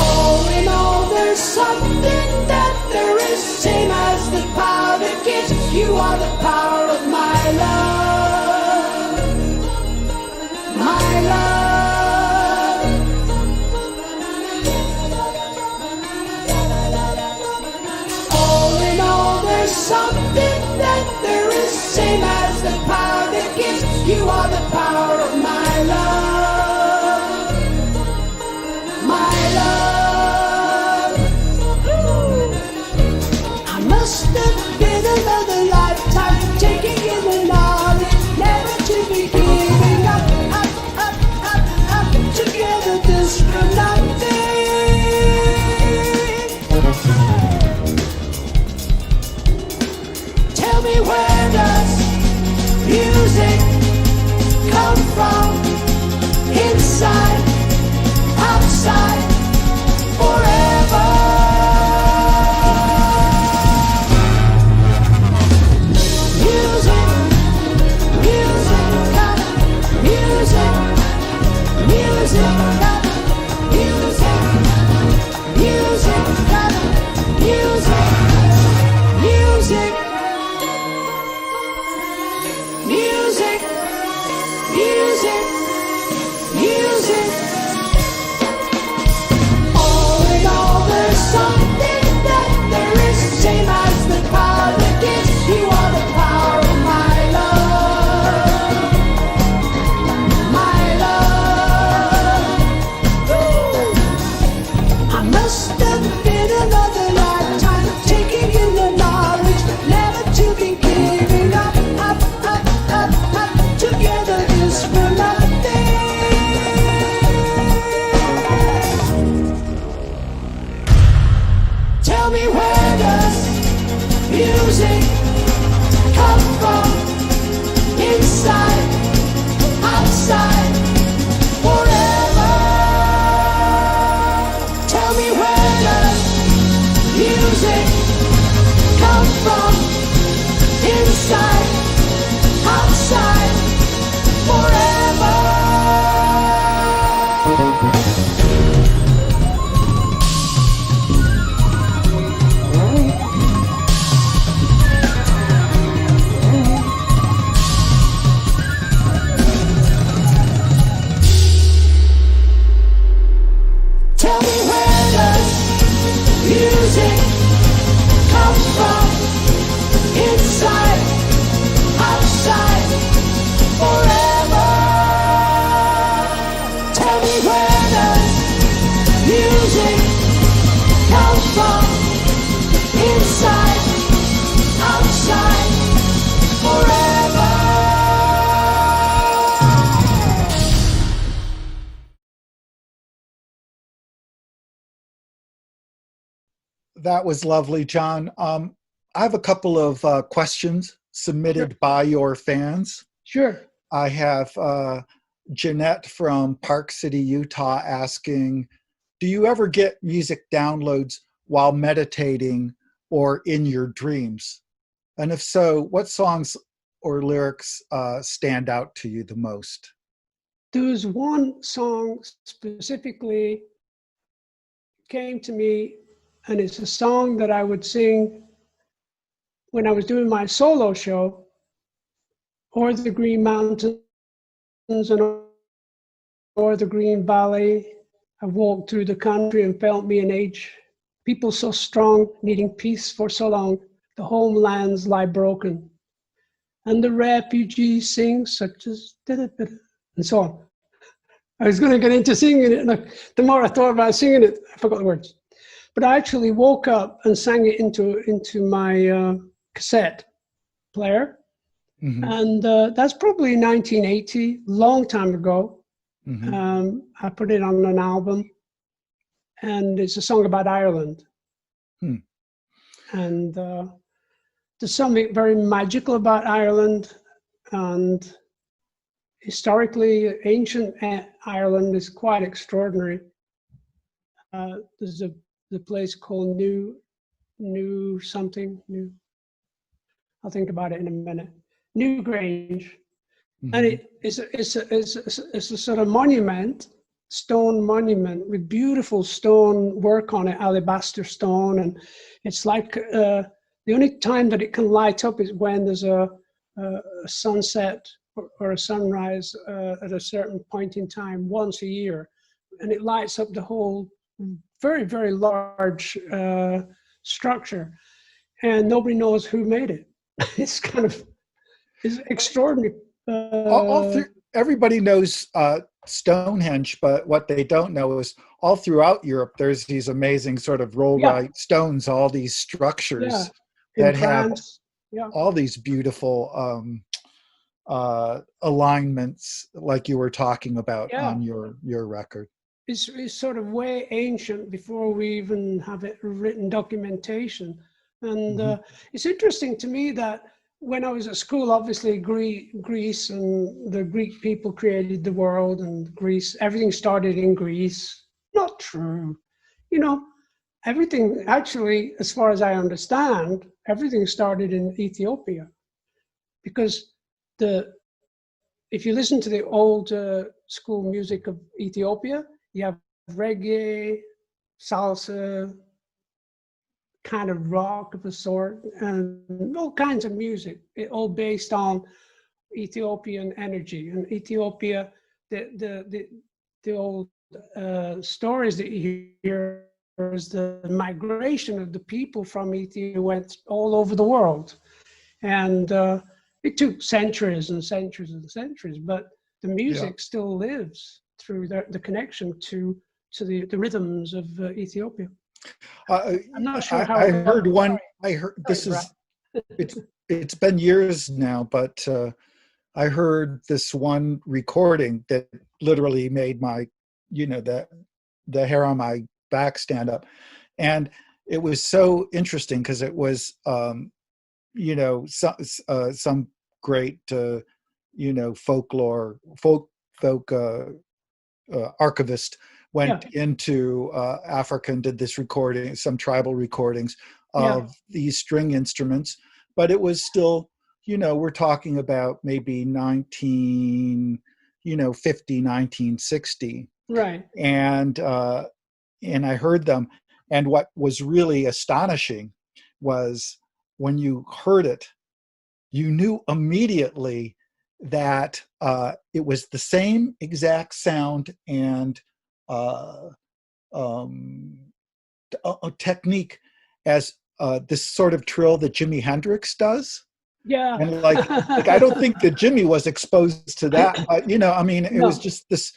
[SPEAKER 1] All in all, there's something that there is, same as the power that gives. You are the power of my love, my love. All in all, there's something that there is, same as the power that gives. You are the power of my love, my love. Ooh. I must have been another lifetime taking in the knowledge, never to be giving up, together this for nothing. Tell me, where does music come from? Inside, outside, forever. Music, music, music, music, music, music, music, music, music, music, music. All in all, there's something that there is, same as the power that gives. You are the power of my love, my love. Ooh. I must have been another lifetime taking in the knowledge, never to be giving up, together is for nothing. Tell me, where does music come from? Inside, outside, forever. Tell me, where does music come from? Inside, outside, forever. Tell me, where does music come from? Inside, outside, forever. Tell me, where does music come from? Inside, outside, forever.
[SPEAKER 2] That was lovely, John. I have a couple of questions submitted by your fans.
[SPEAKER 3] Sure.
[SPEAKER 2] I have Jeanette from Park City, Utah asking, do you ever get music downloads while meditating or in your dreams? And if so, what songs or lyrics stand out to you the most?
[SPEAKER 3] there was one song specifically came to me, and it's a song that I would sing when I was doing my solo show, O'er the Green Mountains and o'er the green valley. I walked through the country and felt me an age. People so strong, needing peace for so long, the homelands lie broken. And the refugees sing such as da-da-da-da, and so on. I was going to get into singing it, and the more I thought about singing it, I forgot the words. But I actually woke up and sang it into my cassette player.
[SPEAKER 2] Mm-hmm.
[SPEAKER 3] And that's probably 1980, long time ago.
[SPEAKER 2] Mm-hmm.
[SPEAKER 3] I put it on an album, and it's a song about Ireland.
[SPEAKER 2] Hmm.
[SPEAKER 3] And there's something very magical about Ireland, and historically, ancient Ireland is quite extraordinary. There's the place called New something. I'll think about it in a minute. New Grange,
[SPEAKER 2] Mm-hmm.
[SPEAKER 3] and it's a sort of monument, stone monument with beautiful stone work on it, alabaster stone, and it's like the only time that it can light up is when there's a sunset or a sunrise at a certain point in time once a year, and it lights up the whole very, very large structure, and nobody knows who made it. It's extraordinary.
[SPEAKER 2] All through, everybody knows Stonehenge, but what they don't know is all throughout Europe, there's these amazing sort of rollright stones, all these structures that
[SPEAKER 3] France,
[SPEAKER 2] have all these beautiful alignments, like you were talking about on your record.
[SPEAKER 3] It's sort of way ancient before we even have it written documentation. And it's interesting to me that when I was at school, obviously Greece and the Greek people created the world, and Greece, everything started in Greece. Not true. You know, everything actually, as far as I understand, everything started in Ethiopia. Because if you listen to the old school music of Ethiopia, you have reggae, salsa, kind of rock of a sort, and all kinds of music, all based on Ethiopian energy. And Ethiopia, the old stories that you hear is the migration of the people from Ethiopia went all over the world. And it took centuries and centuries and centuries, but the music still lives through the connection to the rhythms of Ethiopia. I'm not sure how
[SPEAKER 2] I heard one. I heard this is. It's been years now, but I heard this one recording that literally made my, the hair on my back stand up, and it was so interesting because it was, some great, folk archivist went into Africa and did this recording, some tribal recordings of these string instruments, but it was still, we're talking about maybe 1960.
[SPEAKER 3] Right.
[SPEAKER 2] And I heard them. And what was really astonishing was when you heard it, you knew immediately that it was the same exact sound and technique as this sort of trill that Jimi Hendrix does.
[SPEAKER 3] Yeah.
[SPEAKER 2] And like I don't think that Jimmy was exposed to that. It was just this.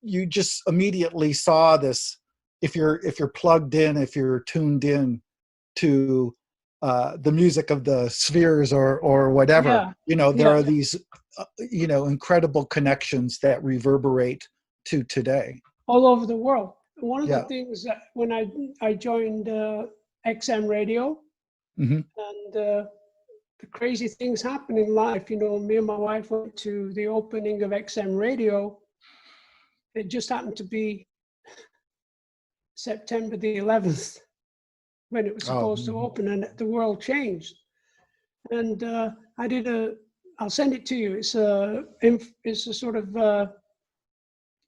[SPEAKER 2] You just immediately saw this. If you're plugged in, if you're tuned in to the music of the spheres or whatever, there are these, incredible connections that reverberate to today.
[SPEAKER 3] All over the world. One of the things that when I joined XM Radio,
[SPEAKER 2] mm-hmm.
[SPEAKER 3] and the crazy things happen in life, me and my wife went to the opening of XM Radio. It just happened to be September the 11th when it was supposed to open, and the world changed. And I'll send it to you. It's a sort of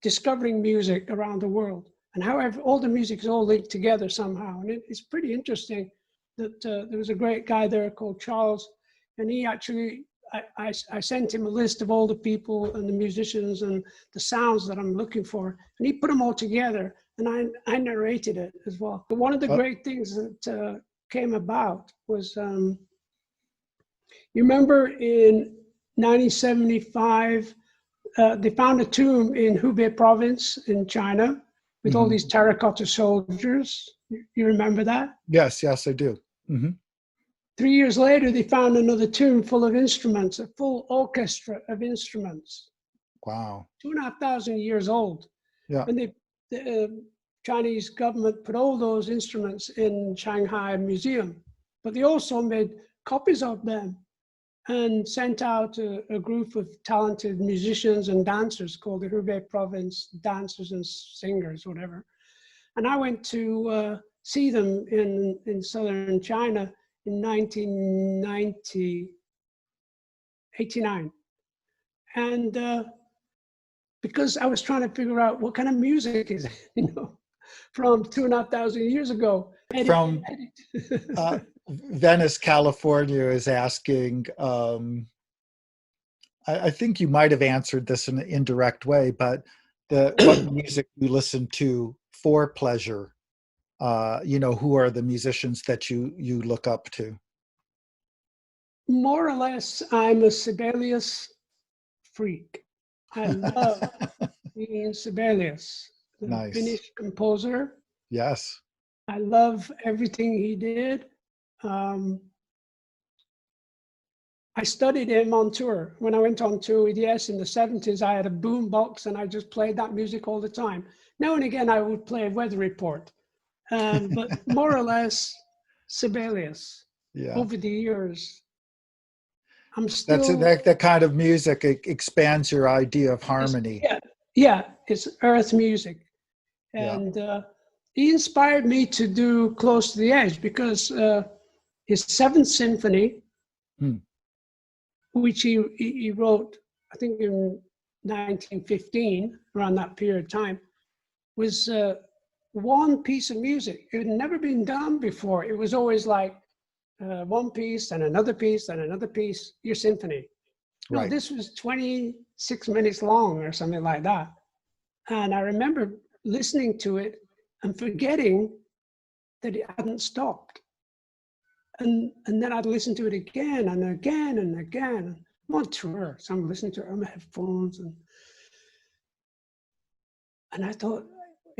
[SPEAKER 3] discovering music around the world and how all the music is all linked together somehow. And it's pretty interesting that there was a great guy there called Charles, and he actually, I sent him a list of all the people and the musicians and the sounds that I'm looking for, and he put them all together, and I narrated it as well. But one of the great things that came about was, you remember in 1975, they found a tomb in Hubei province in China with all these terracotta soldiers. You remember that?
[SPEAKER 2] Yes, I do.
[SPEAKER 3] 3 years later, they found another tomb full of instruments, a full orchestra of instruments.
[SPEAKER 2] Wow.
[SPEAKER 3] 2,500 years old.
[SPEAKER 2] Yeah.
[SPEAKER 3] And the Chinese government put all those instruments in Shanghai Museum, but they also made copies of them and sent out a group of talented musicians and dancers called the Hubei Province Dancers and Singers, whatever. And I went to see them in southern China in 1989. And because I was trying to figure out what kind of music is it, from 2,500 years ago.
[SPEAKER 2] From Venice, California is asking, I think you might have answered this in an indirect way, but what music you listen to for pleasure? Who are the musicians that you look up to?
[SPEAKER 3] More or less, I'm a Sibelius freak. I love Ian Sibelius, the
[SPEAKER 2] Nice.
[SPEAKER 3] Finnish composer.
[SPEAKER 2] Yes.
[SPEAKER 3] I love everything he did. I studied him on tour. When I went on tour with Yes in the 70s, I had a boom box and I just played that music all the time. Now and again, I would play a weather report. But more or less, Sibelius.
[SPEAKER 2] Yeah.
[SPEAKER 3] Over the years, I'm still...
[SPEAKER 2] that kind of music expands your idea of harmony.
[SPEAKER 3] Yeah, it's earth music. And he inspired me to do Close to the Edge because his Seventh Symphony, which he wrote, I think in 1915, around that period of time, was one piece of music. It had never been done before. It was always like one piece and another piece and another piece, your symphony.
[SPEAKER 2] Right.
[SPEAKER 3] No, this was 26 minutes long or something like that. And I remember listening to it and forgetting that it hadn't stopped. And then I'd listen to it again and again and again. I'm on tour, so I'm listening to it on my headphones. And I thought,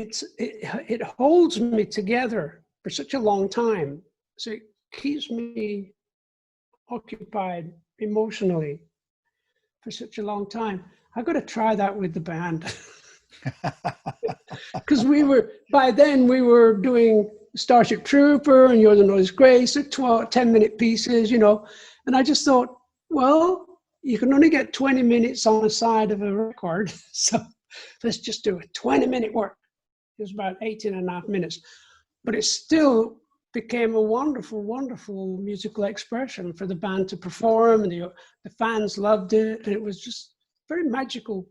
[SPEAKER 3] it holds me together for such a long time. So it keeps me occupied emotionally for such a long time. I've got to try that with the band. Because by then we were doing Starship Trooper and You're the Noise Grace, 10-minute pieces, And I just thought, well, you can only get 20 minutes on the side of a record. So let's just do a 20-minute work. It was about 18.5 minutes. But it still became a wonderful, wonderful musical expression for the band to perform. And the fans loved it. And it was just very magical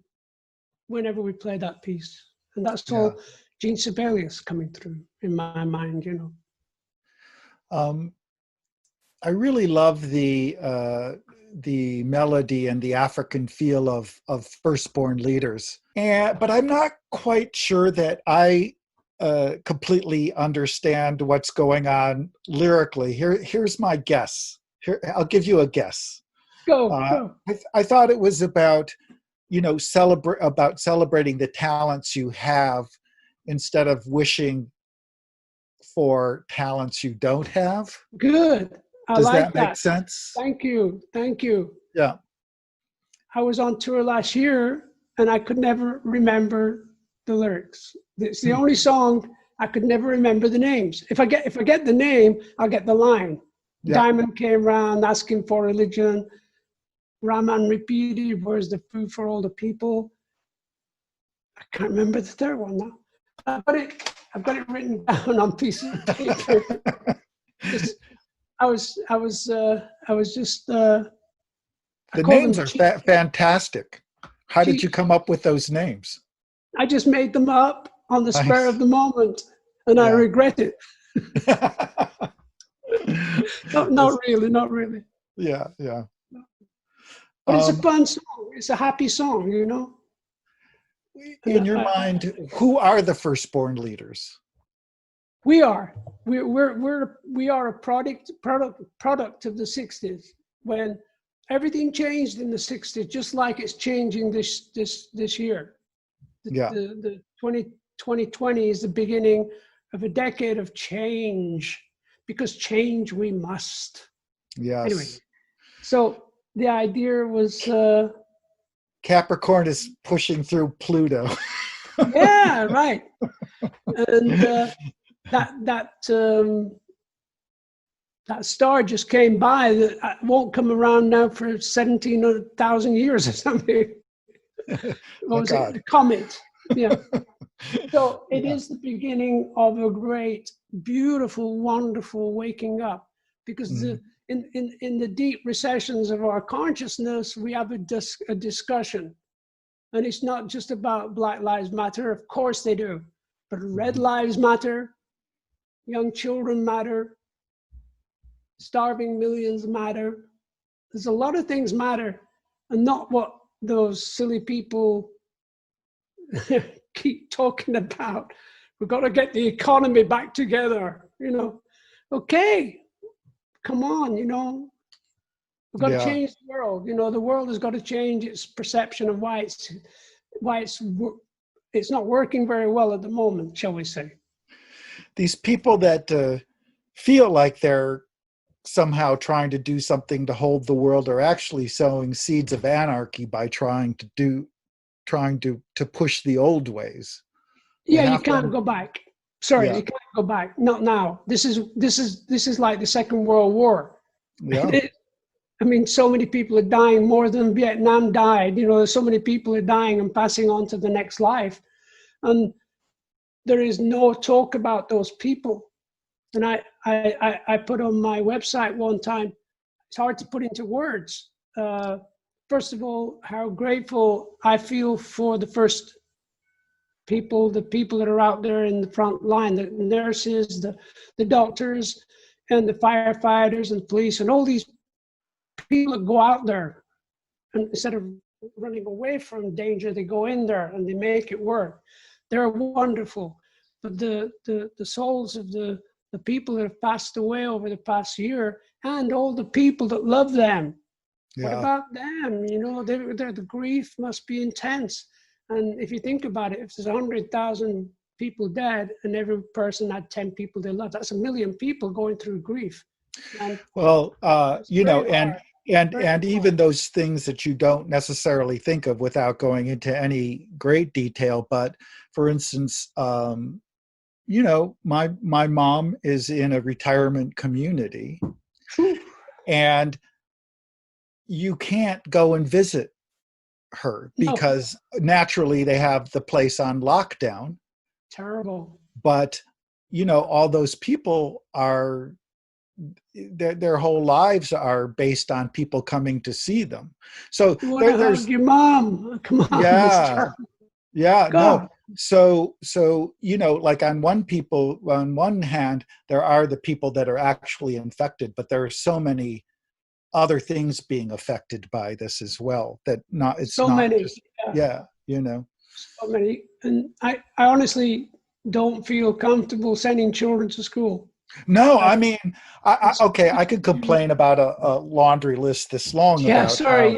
[SPEAKER 3] whenever we played that piece. And that's all Gene Sibelius coming through in my mind,
[SPEAKER 2] I really love the melody and the African feel of Firstborn Leaders. But I'm not quite sure that I completely understand what's going on lyrically. Here's my guess. I'll give you a guess.
[SPEAKER 3] Go.
[SPEAKER 2] I thought it was about celebrating the talents you have instead of wishing for talents you don't have.
[SPEAKER 3] Good.
[SPEAKER 2] Does that make sense?
[SPEAKER 3] Thank you.
[SPEAKER 2] Yeah.
[SPEAKER 3] I was on tour last year and I could never remember the lyrics. It's the only song I could never remember the names. If I get the name, I'll get the line. Yeah. Diamond came round asking for religion. Raman repeated, where's the food for all the people? I can't remember the third one now. I've got it written down on pieces of paper. I was just.
[SPEAKER 2] The names are fantastic. How did you come up with those names?
[SPEAKER 3] I just made them up on the spur
[SPEAKER 2] Nice.
[SPEAKER 3] of the moment, and I
[SPEAKER 2] Yeah.
[SPEAKER 3] regret it. No,
[SPEAKER 2] That's-
[SPEAKER 3] not really, not really.
[SPEAKER 2] yeah, yeah.
[SPEAKER 3] But it's a
[SPEAKER 2] Um,
[SPEAKER 3] fun song. It's a happy song, you know. And
[SPEAKER 2] in your mind, who are the firstborn leaders?
[SPEAKER 3] we are. We are a product of the '60s, when everything changed in the '60s, just like it's changing this year.
[SPEAKER 2] Yeah.
[SPEAKER 3] The 2020 is the beginning of a decade of change, because change we must.
[SPEAKER 2] Yes.
[SPEAKER 3] Anyway, so the idea was,
[SPEAKER 2] Capricorn is pushing through Pluto.
[SPEAKER 3] yeah, right. And that star just came by that won't come around now for 17,000 years or something. What was it? The comet. Yeah. So it is the beginning of a great, beautiful, wonderful waking up, because in the deep recessions of our consciousness, we have a discussion. And it's not just about Black Lives Matter. Of course they do. But Red Lives Matter, young children matter, starving millions matter. There's a lot of things matter, and not what those silly people keep talking about. We've got to get the economy back together, you know. Okay, come on, you know. We've got to change the world. You know, the world has got to change its perception of why it's not working very well at the moment, shall we say.
[SPEAKER 2] These people that feel like they're somehow trying to do something to hold the world are actually sowing seeds of anarchy by trying to push the old ways.
[SPEAKER 3] Yeah, you can't go back. Sorry,
[SPEAKER 2] Yeah.
[SPEAKER 3] you can't go back. Not now. This is like the Second World War.
[SPEAKER 2] Yeah.
[SPEAKER 3] I mean, so many people are dying, more than Vietnam died. You know, so many people are dying and passing on to the next life. And there is no talk about those people. And I put on my website one time, it's hard to put into words. First of all, how grateful I feel for the first people, the people that are out there in the front line, the nurses, the doctors, and the firefighters and police, and all these people that go out there, and instead of running away from danger, they go in there and they make it work. They're wonderful. But the souls of the people that have passed away over the past year, and all the people that love them, what about them? You know, the grief must be intense. And if you think about it, if there's 100,000 people dead and every person had 10 people they love, that's 1 million people going through grief. And
[SPEAKER 2] well, you know, and
[SPEAKER 3] hard.
[SPEAKER 2] even those things that you don't necessarily think of without going into any great detail. But for instance, you know, my mom is in a retirement community, and you can't go and visit her because naturally they have the place on lockdown.
[SPEAKER 3] Terrible.
[SPEAKER 2] But you know, all those people are their whole lives are based on people coming to see them. So
[SPEAKER 3] You want to hug your mom? Come on.
[SPEAKER 2] Yeah,
[SPEAKER 3] God.
[SPEAKER 2] no. So you know, like on one hand, there are the people that are actually infected, but there are so many other things being affected by this as well. That it's
[SPEAKER 3] so
[SPEAKER 2] not
[SPEAKER 3] many.
[SPEAKER 2] just, yeah, you know.
[SPEAKER 3] So many. And I honestly don't feel comfortable sending children to school.
[SPEAKER 2] No, I mean, okay, I could complain about a laundry list this long about
[SPEAKER 3] sorry.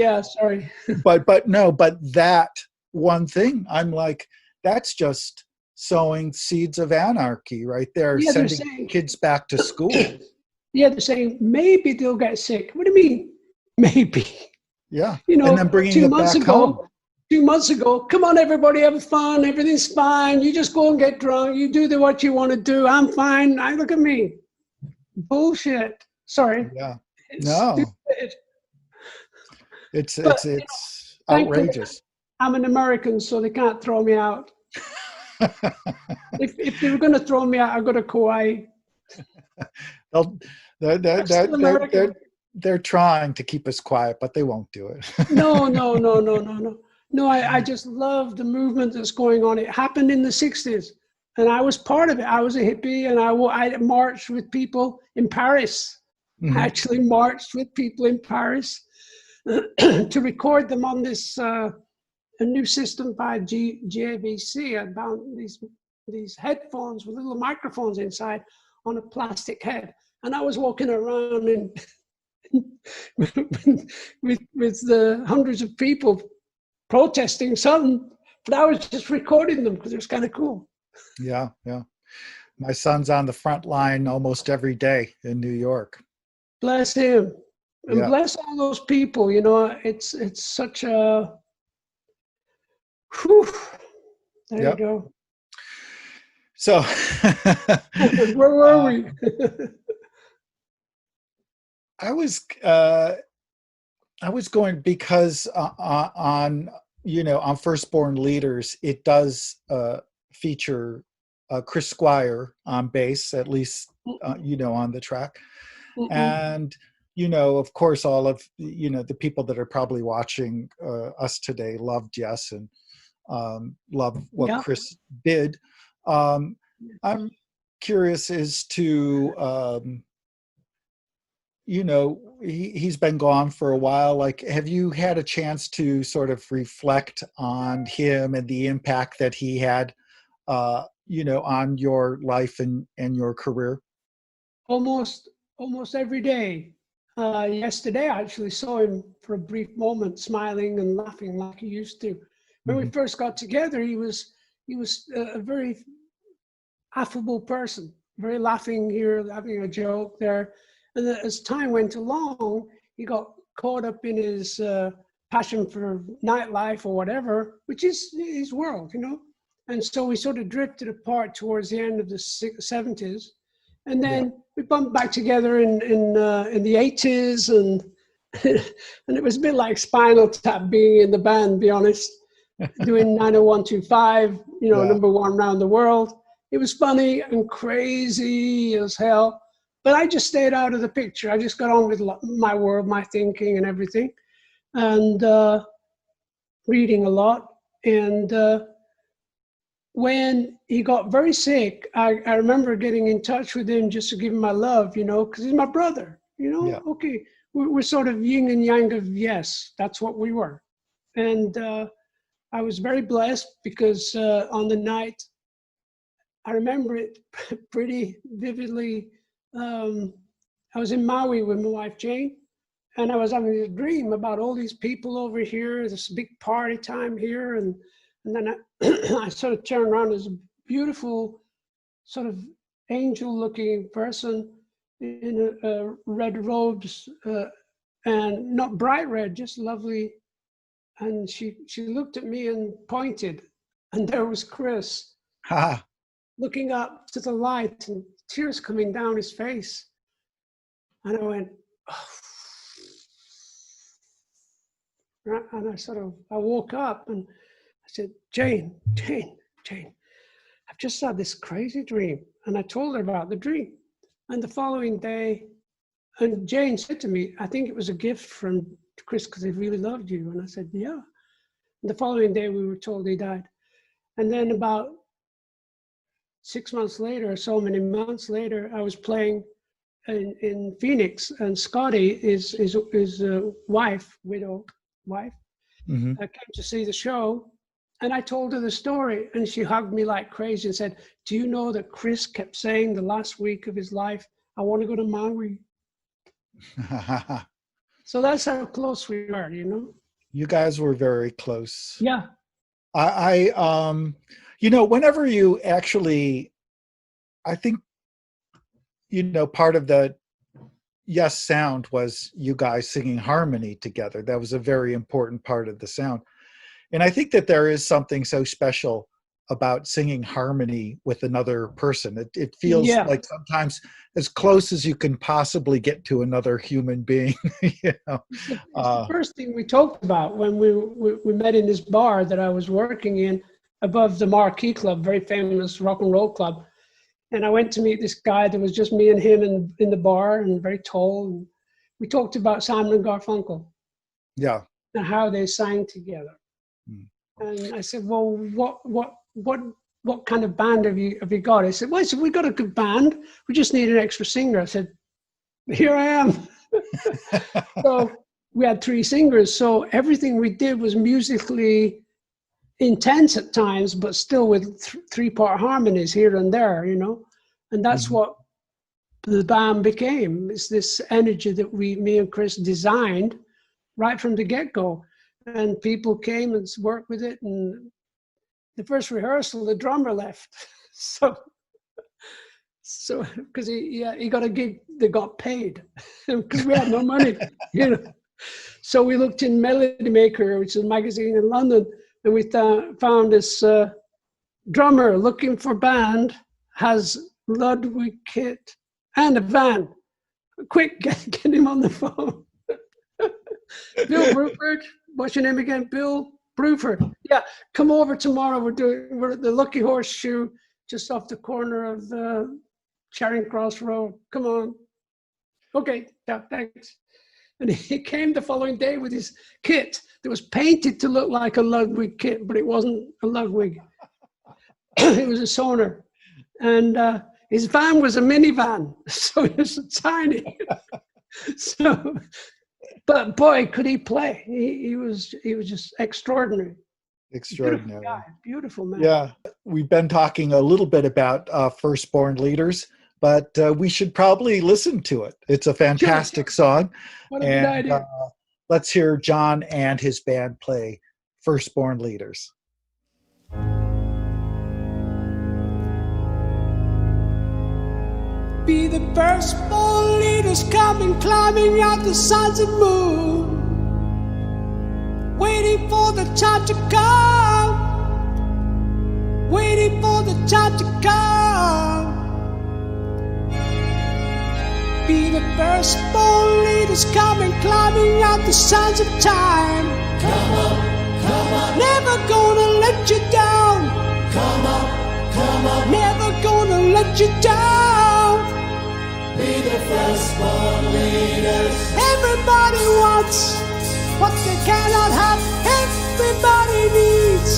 [SPEAKER 2] but that one thing, I'm like, that's just sowing seeds of anarchy right there, sending kids back to school.
[SPEAKER 3] Yeah, they're saying maybe they'll get sick. What do you mean? Maybe.
[SPEAKER 2] Yeah.
[SPEAKER 3] You know,
[SPEAKER 2] and then bringing it back home.
[SPEAKER 3] 2 months ago, come on, everybody, have fun. Everything's fine. You just go and get drunk. You do what you want to do. I'm fine. Look at me. Bullshit. Sorry.
[SPEAKER 2] Yeah. It's outrageous.
[SPEAKER 3] I'm an American, so they can't throw me out. if they were going to throw me out, I'd go to Kauai.
[SPEAKER 2] They're trying to keep us quiet, but they won't do it.
[SPEAKER 3] No. No, I just love the movement that's going on. It happened in the 60s, and I was part of it. I was a hippie, and I marched with people in Paris. I
[SPEAKER 2] Mhm.
[SPEAKER 3] actually marched with people in Paris to record them on this a new system by JVC. I found these headphones with little microphones inside on a plastic head, and I was walking around and with the hundreds of people protesting something, but I was just recording them because it was kind of cool.
[SPEAKER 2] Yeah, yeah. My son's on the front line almost every day in New York.
[SPEAKER 3] Bless him, and
[SPEAKER 2] Yeah,
[SPEAKER 3] bless all those people. You know, it's such a. Whew, there you
[SPEAKER 2] yep.
[SPEAKER 3] go.
[SPEAKER 2] So,
[SPEAKER 3] Where were
[SPEAKER 2] uh,
[SPEAKER 3] we?
[SPEAKER 2] I was I was going because on on Firstborn Leaders it does feature Chris Squire on bass, at least on the track, and of course all of the people that are probably watching us today loved Yes and love what
[SPEAKER 3] Yeah.
[SPEAKER 2] Chris did. I'm curious as to he's been gone for a while. Like, have you had a chance to sort of reflect on him and the impact that he had, on your life and your career?
[SPEAKER 3] almost almost every day. Yesterday, I actually saw him for a brief moment, smiling and laughing like he used to. When we
[SPEAKER 2] Hmm.
[SPEAKER 3] first got together, he was a very affable person, very laughing here, having a joke there. And then as time went along, he got caught up in his passion for nightlife or whatever, which is his world, you know. And so we sort of drifted apart towards the end of the 70s. And
[SPEAKER 2] Yeah.
[SPEAKER 3] then we bumped back together in the 80s, and and it was a bit like Spinal Tap being in the band, be honest, doing 90125,
[SPEAKER 2] Yeah.
[SPEAKER 3] #1 around the world. It was funny and crazy as hell, but I just stayed out of the picture. I just got on with my world, my thinking and everything, and reading a lot. And when he got very sick, I remember getting in touch with him just to give him my love, because he's my brother,
[SPEAKER 2] Yeah.
[SPEAKER 3] okay. We're sort of yin and yang of Yes, that's what we were. And I was very blessed because on the night, I remember it pretty vividly. I was in Maui with my wife, Jane, and I was having a dream about all these people over here, this big party time here. And then I sort of turned around as a beautiful, sort of angel looking person in red robes, and not bright red, just lovely. And she looked at me and pointed, and there was Chris
[SPEAKER 2] Ha.
[SPEAKER 3] looking up to the light and tears coming down his face. And I went, oh. And I woke up and I said, Jane, I've just had this crazy dream. And I told her about the dream. And the following day, and Jane said to me, I think it was a gift from Chris because he really loved you. And I said, yeah. And the following day, we were told he died. And then about 6 months later, so many months later, I was playing in Phoenix, and Scotty is widow wife,
[SPEAKER 2] Hmm.
[SPEAKER 3] came to see the show, and I told her the story, and she hugged me like crazy and said, "Do you know that Chris kept saying the last week of his life, I want to go to Maui?" So that's how close we are,
[SPEAKER 2] You guys were very close.
[SPEAKER 3] Yeah.
[SPEAKER 2] Whenever you actually, I think, part of the Yes sound was you guys singing harmony together. That was a very important part of the sound. And I think that there is something so special about singing harmony with another person. It feels
[SPEAKER 3] Yeah.
[SPEAKER 2] like sometimes as close as you can possibly get to another human being. you know.
[SPEAKER 3] It's the first thing we talked about when we met in this bar that I was working in above the Marquee Club, very famous rock and roll club. And I went to meet this guy. There was just me and him in the bar, and very tall. And we talked about Simon and Garfunkel
[SPEAKER 2] Yeah.
[SPEAKER 3] and how they sang together.
[SPEAKER 2] Mm.
[SPEAKER 3] And I said, well, what kind of band have you got? He said, well, we got a good band. We just need an extra singer. I said, here I am. So we had 3 singers. So everything we did was musically intense at times, but still with 3-part harmonies here and there, you know. And that's what the band became. It's this energy that me and Chris designed right from the get-go. And people came and worked with it. And the first rehearsal, the drummer left. So because he got a gig that got paid because we had no money, you know. So we looked in Melody Maker, which is a magazine in London, and we found this drummer looking for band, has Ludwig kit and a van. Quick, get him on the phone. Bill Bruford, what's your name again? Bill Bruford. Yeah, come over tomorrow. We're at the Lucky Horseshoe, just off the corner of Charing Cross Road. Come on. Okay, yeah, thanks. And he came the following day with his kit that was painted to look like a Ludwig kit, but it wasn't a Ludwig. It was a Sonar. And his van was a minivan, so it was tiny. So, but boy, could he play. He was just extraordinary.
[SPEAKER 2] Extraordinary.
[SPEAKER 3] Beautiful guy, beautiful man.
[SPEAKER 2] Yeah, we've been talking a little bit about Firstborn Leaders, but we should probably listen to it. It's a fantastic song.
[SPEAKER 3] What a good idea.
[SPEAKER 2] Let's hear John and his band play Firstborn Leaders.
[SPEAKER 1] Be the firstborn leaders coming, climbing out the suns and moon, waiting for the time to come, waiting for the time to come. Be the firstborn leaders coming, climbing out the suns of time. Come on, never gonna let you down. Come on, never gonna let you down. Be the firstborn leaders. Everybody wants what they cannot have. Everybody needs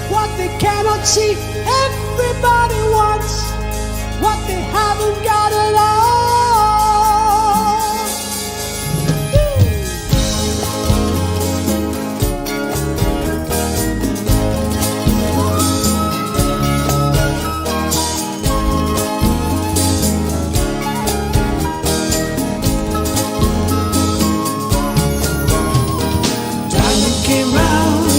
[SPEAKER 1] what they cannot see. Everybody wants what they haven't got at all. Came round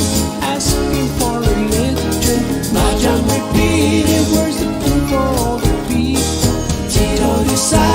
[SPEAKER 1] asking for religion. My John repeated words that for all the people. Tito decided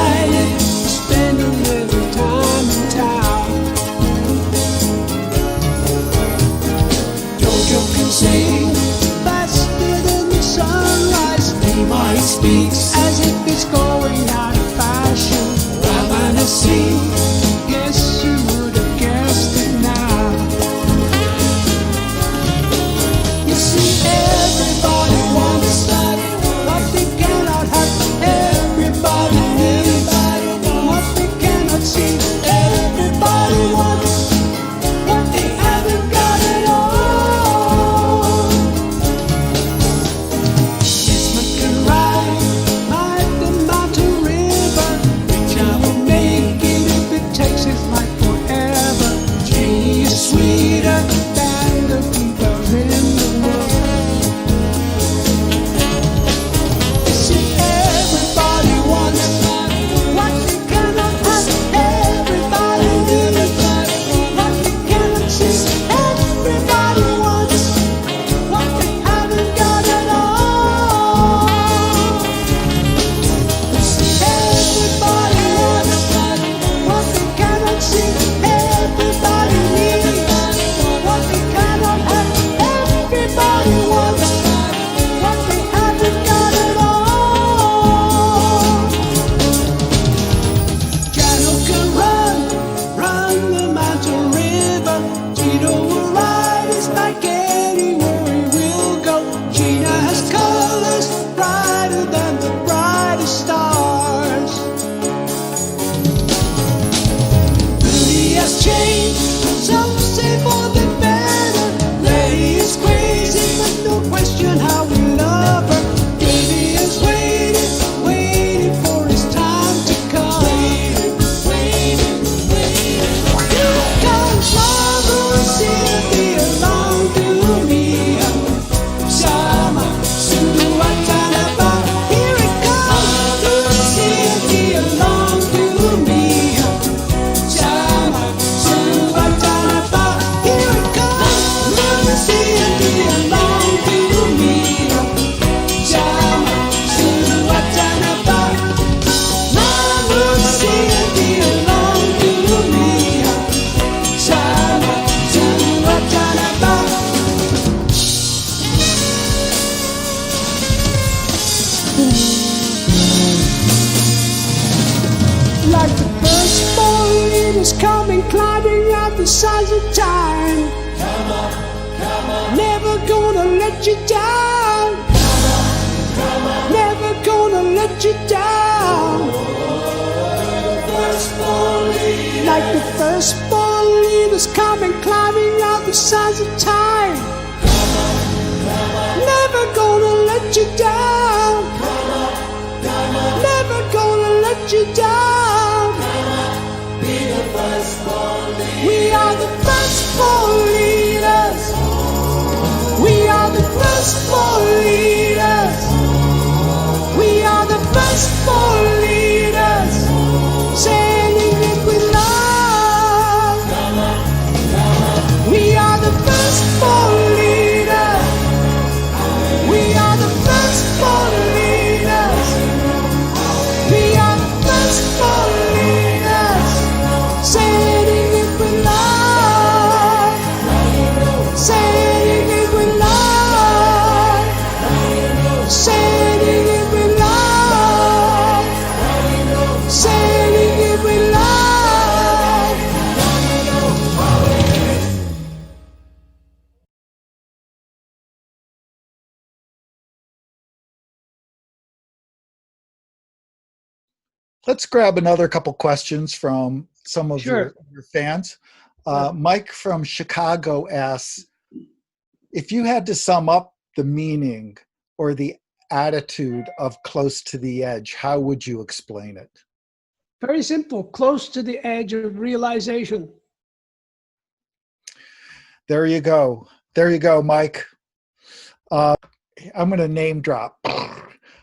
[SPEAKER 1] Never gonna let you down. Never gonna let you down. Like the firstborn leaders coming, climbing out the sides of time. Never gonna let you down. Never gonna let you down. We are the firstborn leaders. We are the firstborn leaders. We are the firstborn leaders. Sailing it with love. We are the firstborn leaders. We are the firstborn leaders. We are the firstborn leaders. Sailing it with love. Sailing it with love. Sailing it with love. Sailing it with love.
[SPEAKER 2] Let's grab another couple questions from some of
[SPEAKER 3] Sure.
[SPEAKER 2] your fans. Mike from Chicago asks, if you had to sum up the meaning or the attitude of Close to the Edge, how would you explain it?
[SPEAKER 3] Very simple, close to the edge of realization.
[SPEAKER 2] There you go. There you go, Mike. I'm going to name drop.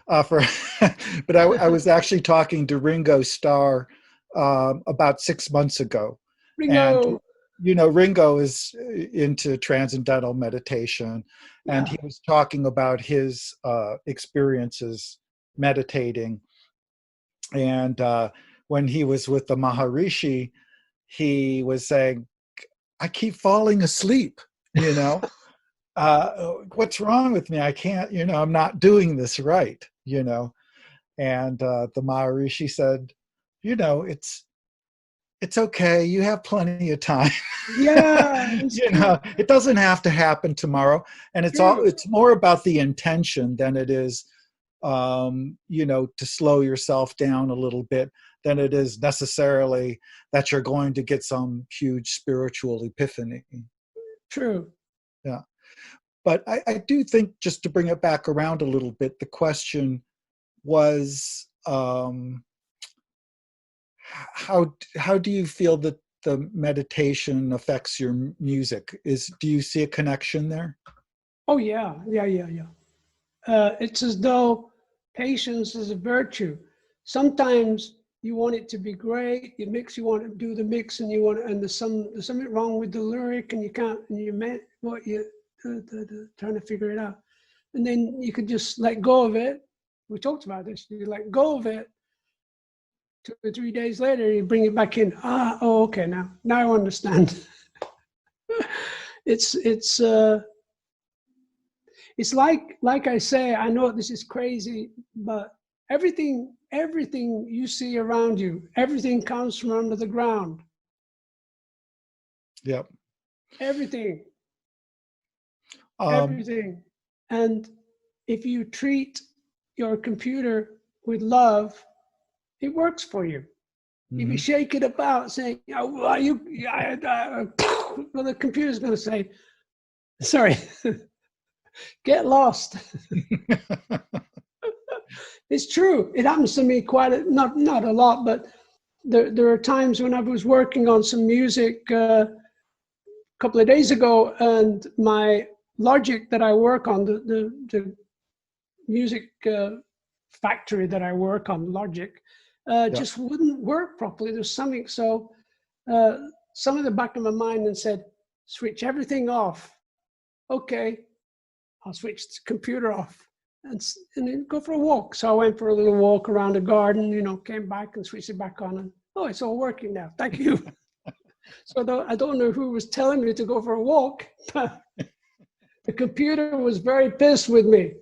[SPEAKER 2] But I was actually talking to Ringo Starr about 6 months ago.
[SPEAKER 3] Ringo.
[SPEAKER 2] And, you know, Ringo is into transcendental meditation. And
[SPEAKER 3] Yeah.
[SPEAKER 2] he was talking about his experiences meditating. And when he was with the Maharishi, he was saying, I keep falling asleep, you know. What's wrong with me? I can't, you know, I'm not doing this right, you know. And the Maharishi said, you know, it's okay. You have plenty of time.
[SPEAKER 3] Yeah.
[SPEAKER 2] You know, it doesn't have to happen tomorrow. And it's more about the intention than it is, you know, to slow yourself down a little bit than it is necessarily that you're going to get some huge spiritual epiphany.
[SPEAKER 3] True.
[SPEAKER 2] Yeah. But I do think, just to bring it back around a little bit, the question was, how do you feel that the meditation affects your music? Do you see a connection there?
[SPEAKER 3] Oh, yeah. It's as though patience is a virtue. Sometimes you want it to be great. You want to do the mix, and there's something wrong with the lyric, and you can't, and you meant what you trying to figure it out, and then you could just let go of it. We talked about this. You let go of it. 2 or 3 days later, you bring it back in. Oh, okay. Now I understand. It's like I say, I know this is crazy, but everything you see around you, everything comes from under the ground.
[SPEAKER 2] Yep.
[SPEAKER 3] Everything.
[SPEAKER 2] Um,
[SPEAKER 3] Everything. And if you treat your computer with love, it works for you. If you shake it about saying, well, the computer's going to say, sorry, get lost. It's true. It happens to me not a lot, but there are times when I was working on some music a couple of days ago, and my Logic that I work on, the music factory that I work on, Logic, just wouldn't work properly. There's something. So some of the back of my mind and said, switch everything off. Okay, I'll switch the computer off and then go for a walk. So I went for a little walk around the garden, you know, came back and switched it back on, and it's all working now. Thank you. So I don't know who was telling me to go for a walk, but the computer was very pissed with me.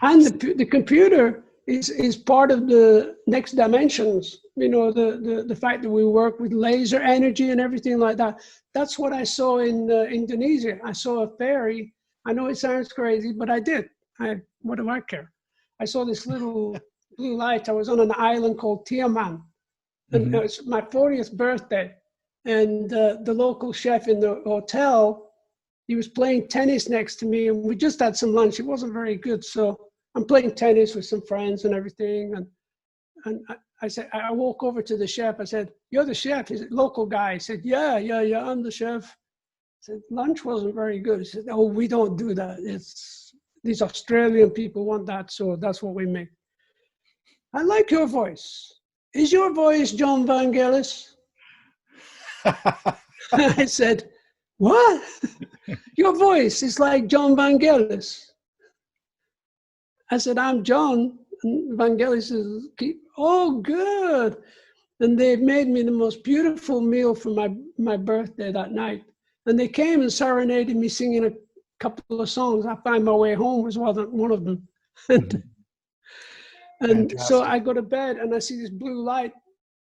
[SPEAKER 3] And the computer is part of the next dimensions. You know, the fact that we work with laser energy and everything like that. That's what I saw in Indonesia. I saw a fairy. I know it sounds crazy, but I did. What do I care? I saw this little blue light. I was on an island called Tiaman, and it was my 40th birthday. And the local chef in the hotel, he was playing tennis next to me, and we just had some lunch. It wasn't very good, so I'm playing tennis with some friends and everything. And I said, I walk over to the chef. I said, "You're the chef?" He's a local guy. He said, yeah, I'm the chef. I said, "Lunch wasn't very good." He said, "Oh, we don't do that. These Australian people want that, so that's what we make." I like your voice. Is your voice John Vangelis? I said, "What? Your voice is like John Vangelis." I said, "I'm John." And Vangelis says, "Oh, good." And they made me the most beautiful meal for my birthday that night. And they came and serenaded me singing a couple of songs. "I Find My Way Home" was one of them. And so I go to bed and I see this blue light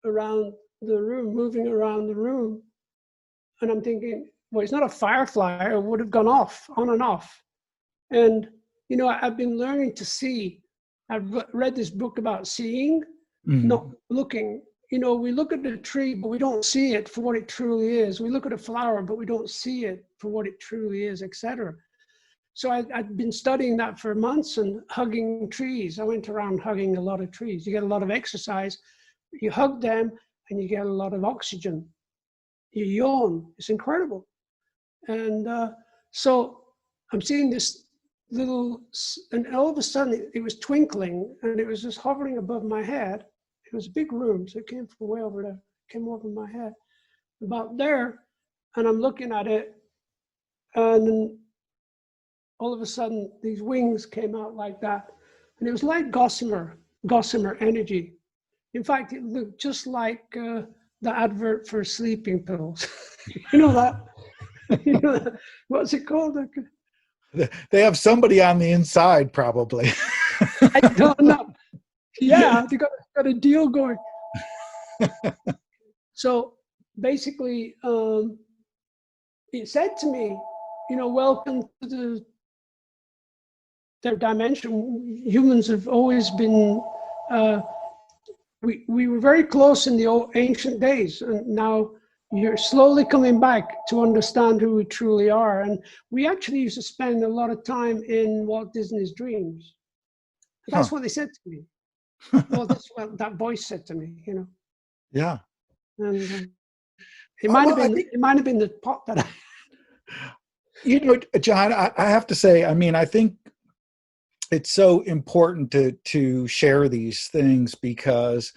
[SPEAKER 3] around the room, moving around the room. And I'm thinking, well, it's not a firefly. It would have gone off, on and off. And, you know, I've been learning to see. I've read this book about seeing, not looking. You know, we look at the tree, but we don't see it for what it truly is. We look at a flower, but we don't see it for what it truly is, etc. So I'd been studying that for months and hugging trees. I went around hugging a lot of trees. You get a lot of exercise. You hug them and you get a lot of oxygen. You yawn. It's incredible. And so I'm seeing this little, and all of a sudden it was twinkling and it was just hovering above my head. It was a big room, so it came from way over there, came over my head, about there, and I'm looking at it, and then all of a sudden these wings came out like that, and it was like gossamer energy. In fact, it looked just like the advert for sleeping pills. You know that? You know that? What's it called?
[SPEAKER 2] They have somebody on the inside, probably.
[SPEAKER 3] I don't know. Yeah, they got a deal going. So basically, it said to me, you know, welcome to their dimension. Humans have always been, we were very close in the old ancient days, and now you're slowly coming back to understand who we truly are. And we actually used to spend a lot of time in Walt Disney's dreams. That's what they said to me. Well, that's what that voice said to me, you know.
[SPEAKER 2] Yeah.
[SPEAKER 3] And it might have been the pot that I.
[SPEAKER 2] You know, John, I have to say, I mean, I think it's so important to share these things because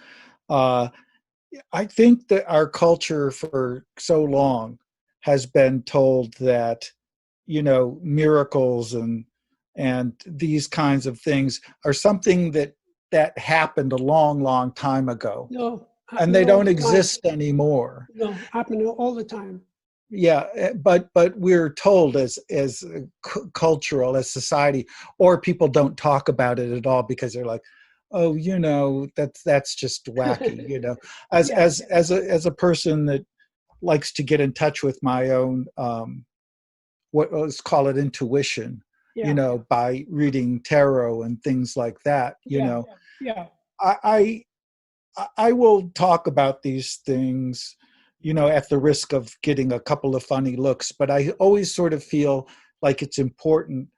[SPEAKER 2] I think that our culture for so long has been told that, you know, miracles and these kinds of things are something that happened a long time ago.
[SPEAKER 3] No.
[SPEAKER 2] And they don't exist anymore.
[SPEAKER 3] No, happen all the time.
[SPEAKER 2] Yeah, but we're told as cultural, as society, or people don't talk about it at all because they're like, oh, you know, that's just wacky, you know. As a person that likes to get in touch with my own let's call it intuition, you know, by reading tarot and things like that, you know.
[SPEAKER 3] Yeah.
[SPEAKER 2] I will talk about these things, you know, at the risk of getting a couple of funny looks, but I always sort of feel like it's important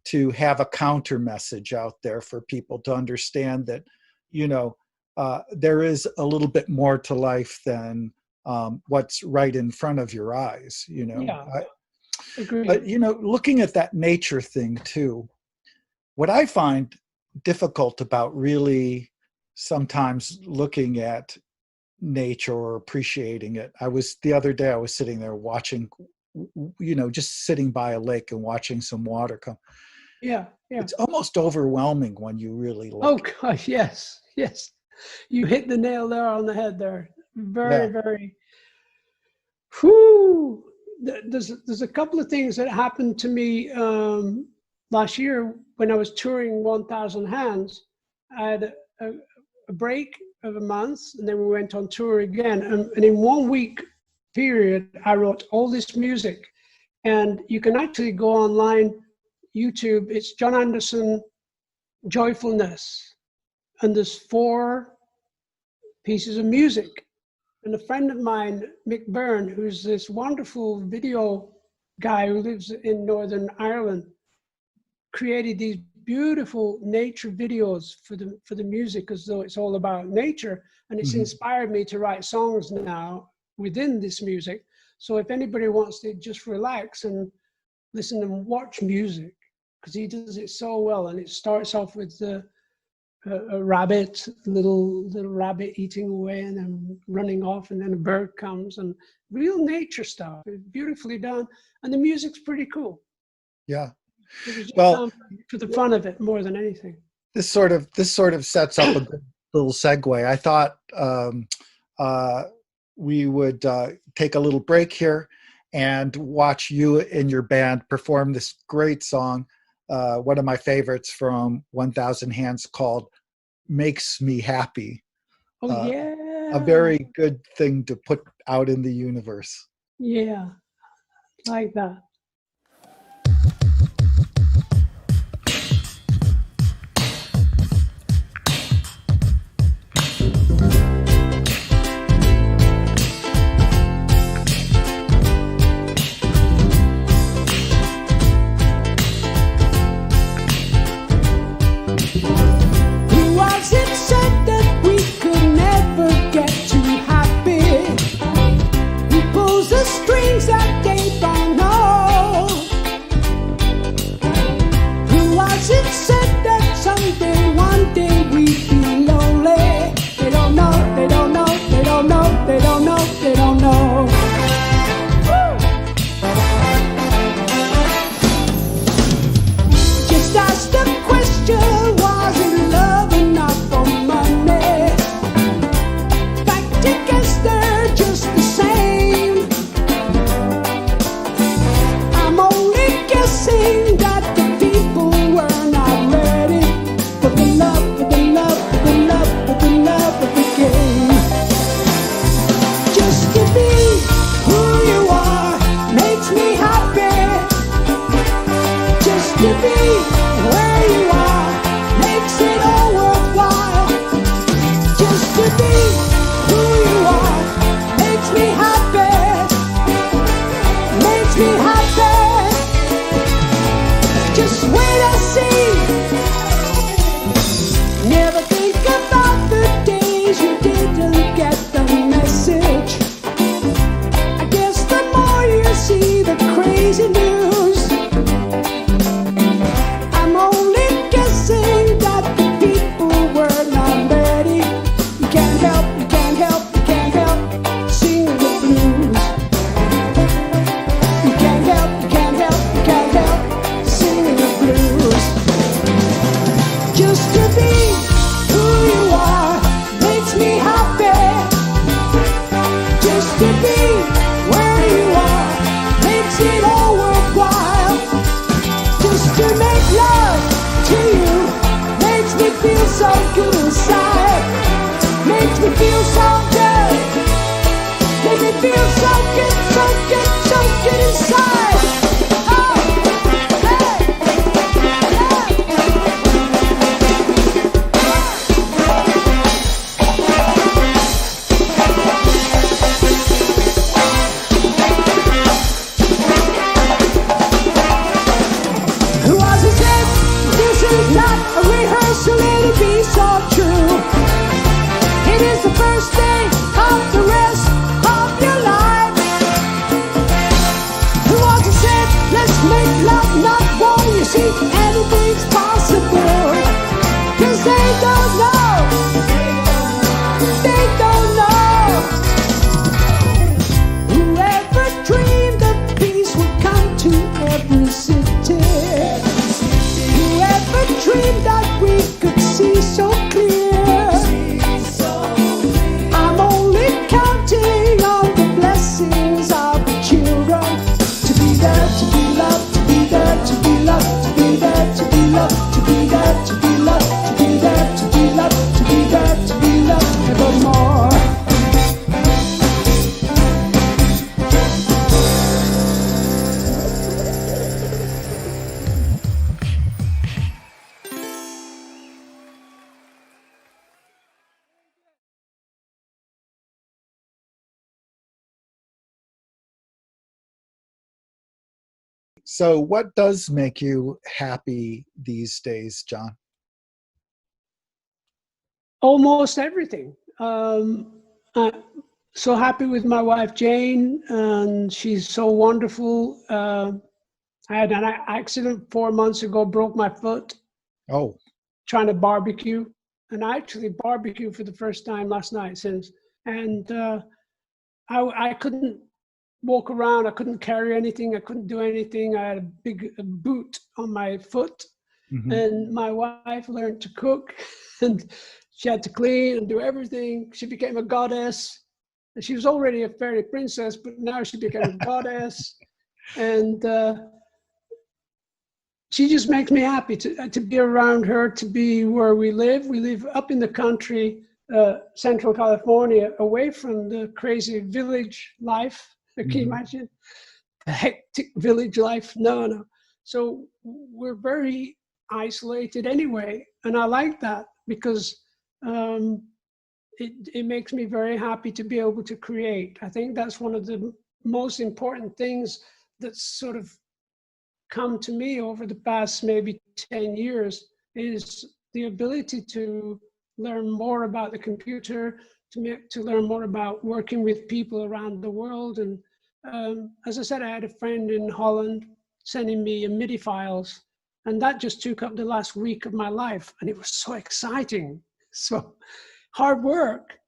[SPEAKER 2] to have a counter message out there for people to understand that, you know, there is a little bit more to life than what's right in front of your eyes, you know.
[SPEAKER 3] Yeah, agreed.
[SPEAKER 2] But, you know, looking at that nature thing too, what I find difficult about really sometimes looking at nature or appreciating it. The other day I was sitting there watching, you know, just sitting by a lake and watching some water come.
[SPEAKER 3] Yeah.
[SPEAKER 2] It's almost overwhelming when you really look.
[SPEAKER 3] Oh gosh, yes. You hit the nail there on the head there. Very. Whew. There's a couple of things that happened to me last year when I was touring 1,000 Hands. I had a break of a month, and then we went on tour again. And in 1 week period, I wrote all this music. And you can actually go online, YouTube, it's John Anderson Joyfulness. And there's 4 pieces of music. And a friend of mine, Mick Byrne, who's this wonderful video guy who lives in Northern Ireland, created these beautiful nature videos for the music, as though it's all about nature. And it's inspired me to write songs now within this music. So if anybody wants to just relax and listen and watch music, because he does it so well, and it starts off with a rabbit, little rabbit eating away and then running off, and then a bird comes, and real nature stuff. It's beautifully done, and the music's pretty cool.
[SPEAKER 2] Yeah.
[SPEAKER 3] It was just
[SPEAKER 2] Well,
[SPEAKER 3] for the fun of it more than anything.
[SPEAKER 2] this sort of sets up a good little segue. I thought we would take a little break here and watch you and your band perform this great song, one of my favorites from 1000 Hands, called Makes Me Happy.
[SPEAKER 3] Oh, yeah.
[SPEAKER 2] A very good thing to put out in the universe.
[SPEAKER 3] Yeah, like that.
[SPEAKER 2] So what does make you happy these days, John?
[SPEAKER 3] Almost everything. I'm so happy with my wife, Jane, and she's so wonderful. I had an accident 4 months ago, broke my foot
[SPEAKER 2] Oh,
[SPEAKER 3] trying to barbecue. And I actually barbecued for the first time last night since. And I couldn't walk around. I couldn't carry anything. I couldn't do anything. I had a big boot on my foot.
[SPEAKER 2] mhm.
[SPEAKER 3] And my wife learned to cook and she had to clean and do everything. She became a goddess. And she was already a fairy princess, but now she became a goddess. And she just makes me happy to be around her, to be where we live. We live up in the country, Central California, away from the crazy village life. Can you imagine? The hectic village life? No. So we're very isolated anyway. And I like that because it makes me very happy to be able to create. I think that's one of the most important things that's sort of come to me over the past maybe 10 years is the ability to learn more about the computer, to learn more about working with people around the world. And as I said, I had a friend in Holland sending me MIDI files, and that just took up the last week of my life. And it was so exciting. So hard work.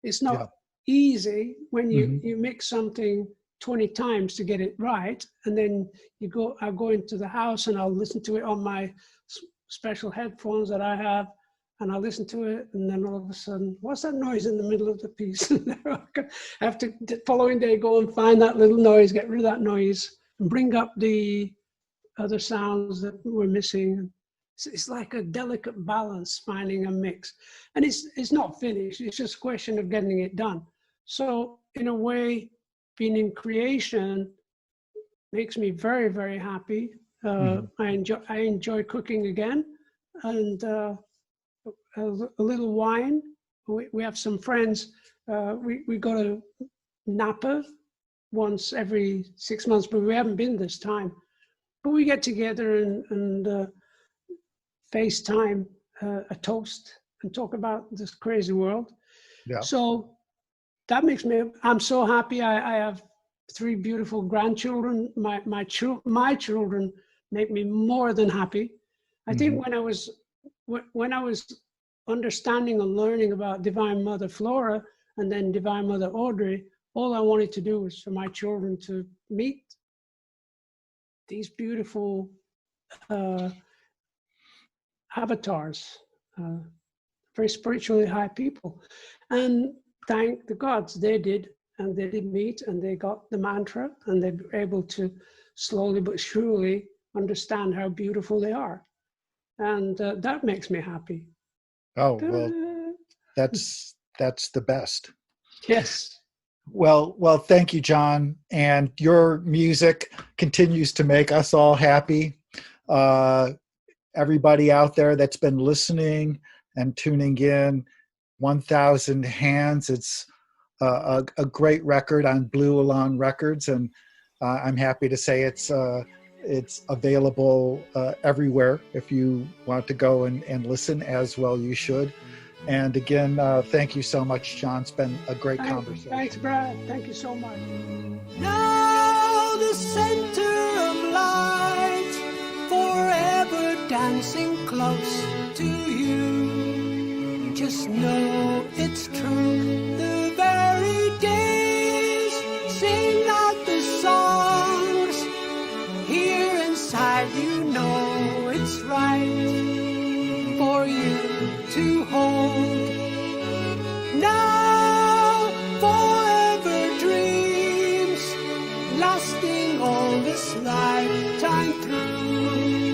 [SPEAKER 3] It's not easy when you mix something 20 times to get it right, and then I'll go into the house and I'll listen to it on my special headphones that I have, and I'll listen to it, and then all of a sudden, what's that noise in the middle of the piece? I have to the following day go and find that little noise, get rid of that noise, and bring up the other sounds that we're missing. It's like a delicate balance, finding a mix, and it's not finished. It's just a question of getting it done. So in a way, being in creation makes me very, very happy. I enjoy cooking again, and a little wine. We have some friends. We go to Napa once every 6 months, but we haven't been this time. But we get together and FaceTime a toast and talk about this crazy world.
[SPEAKER 2] Yeah.
[SPEAKER 3] So that makes me, I'm so happy. I have 3 beautiful grandchildren. My children make me more than happy. I think when I was understanding and learning about Divine Mother Flora and then Divine Mother Audrey, all I wanted to do was for my children to meet these beautiful avatars, very spiritually high people. And thank the gods, they did, and they did meet, and they got the mantra, and they were able to slowly but surely understand how beautiful they are. And that makes me happy.
[SPEAKER 2] Oh, well, that's the best.
[SPEAKER 3] Yes.
[SPEAKER 2] Well, thank you, John. And your music continues to make us all happy. Everybody out there that's been listening and tuning in, 1,000 Hands. It's a great record on Blue Along Records, and I'm happy to say it's available everywhere if you want to go and listen, as well you should. And again, thank you so much, John. It's been a great conversation.
[SPEAKER 3] Thanks, Brad. Thank you so much.
[SPEAKER 1] Now the center of light, forever dancing close to you. Just know it's true. The very days sing out the songs. Here inside you know it's right for you to hold. Now forever dreams lasting all this lifetime through.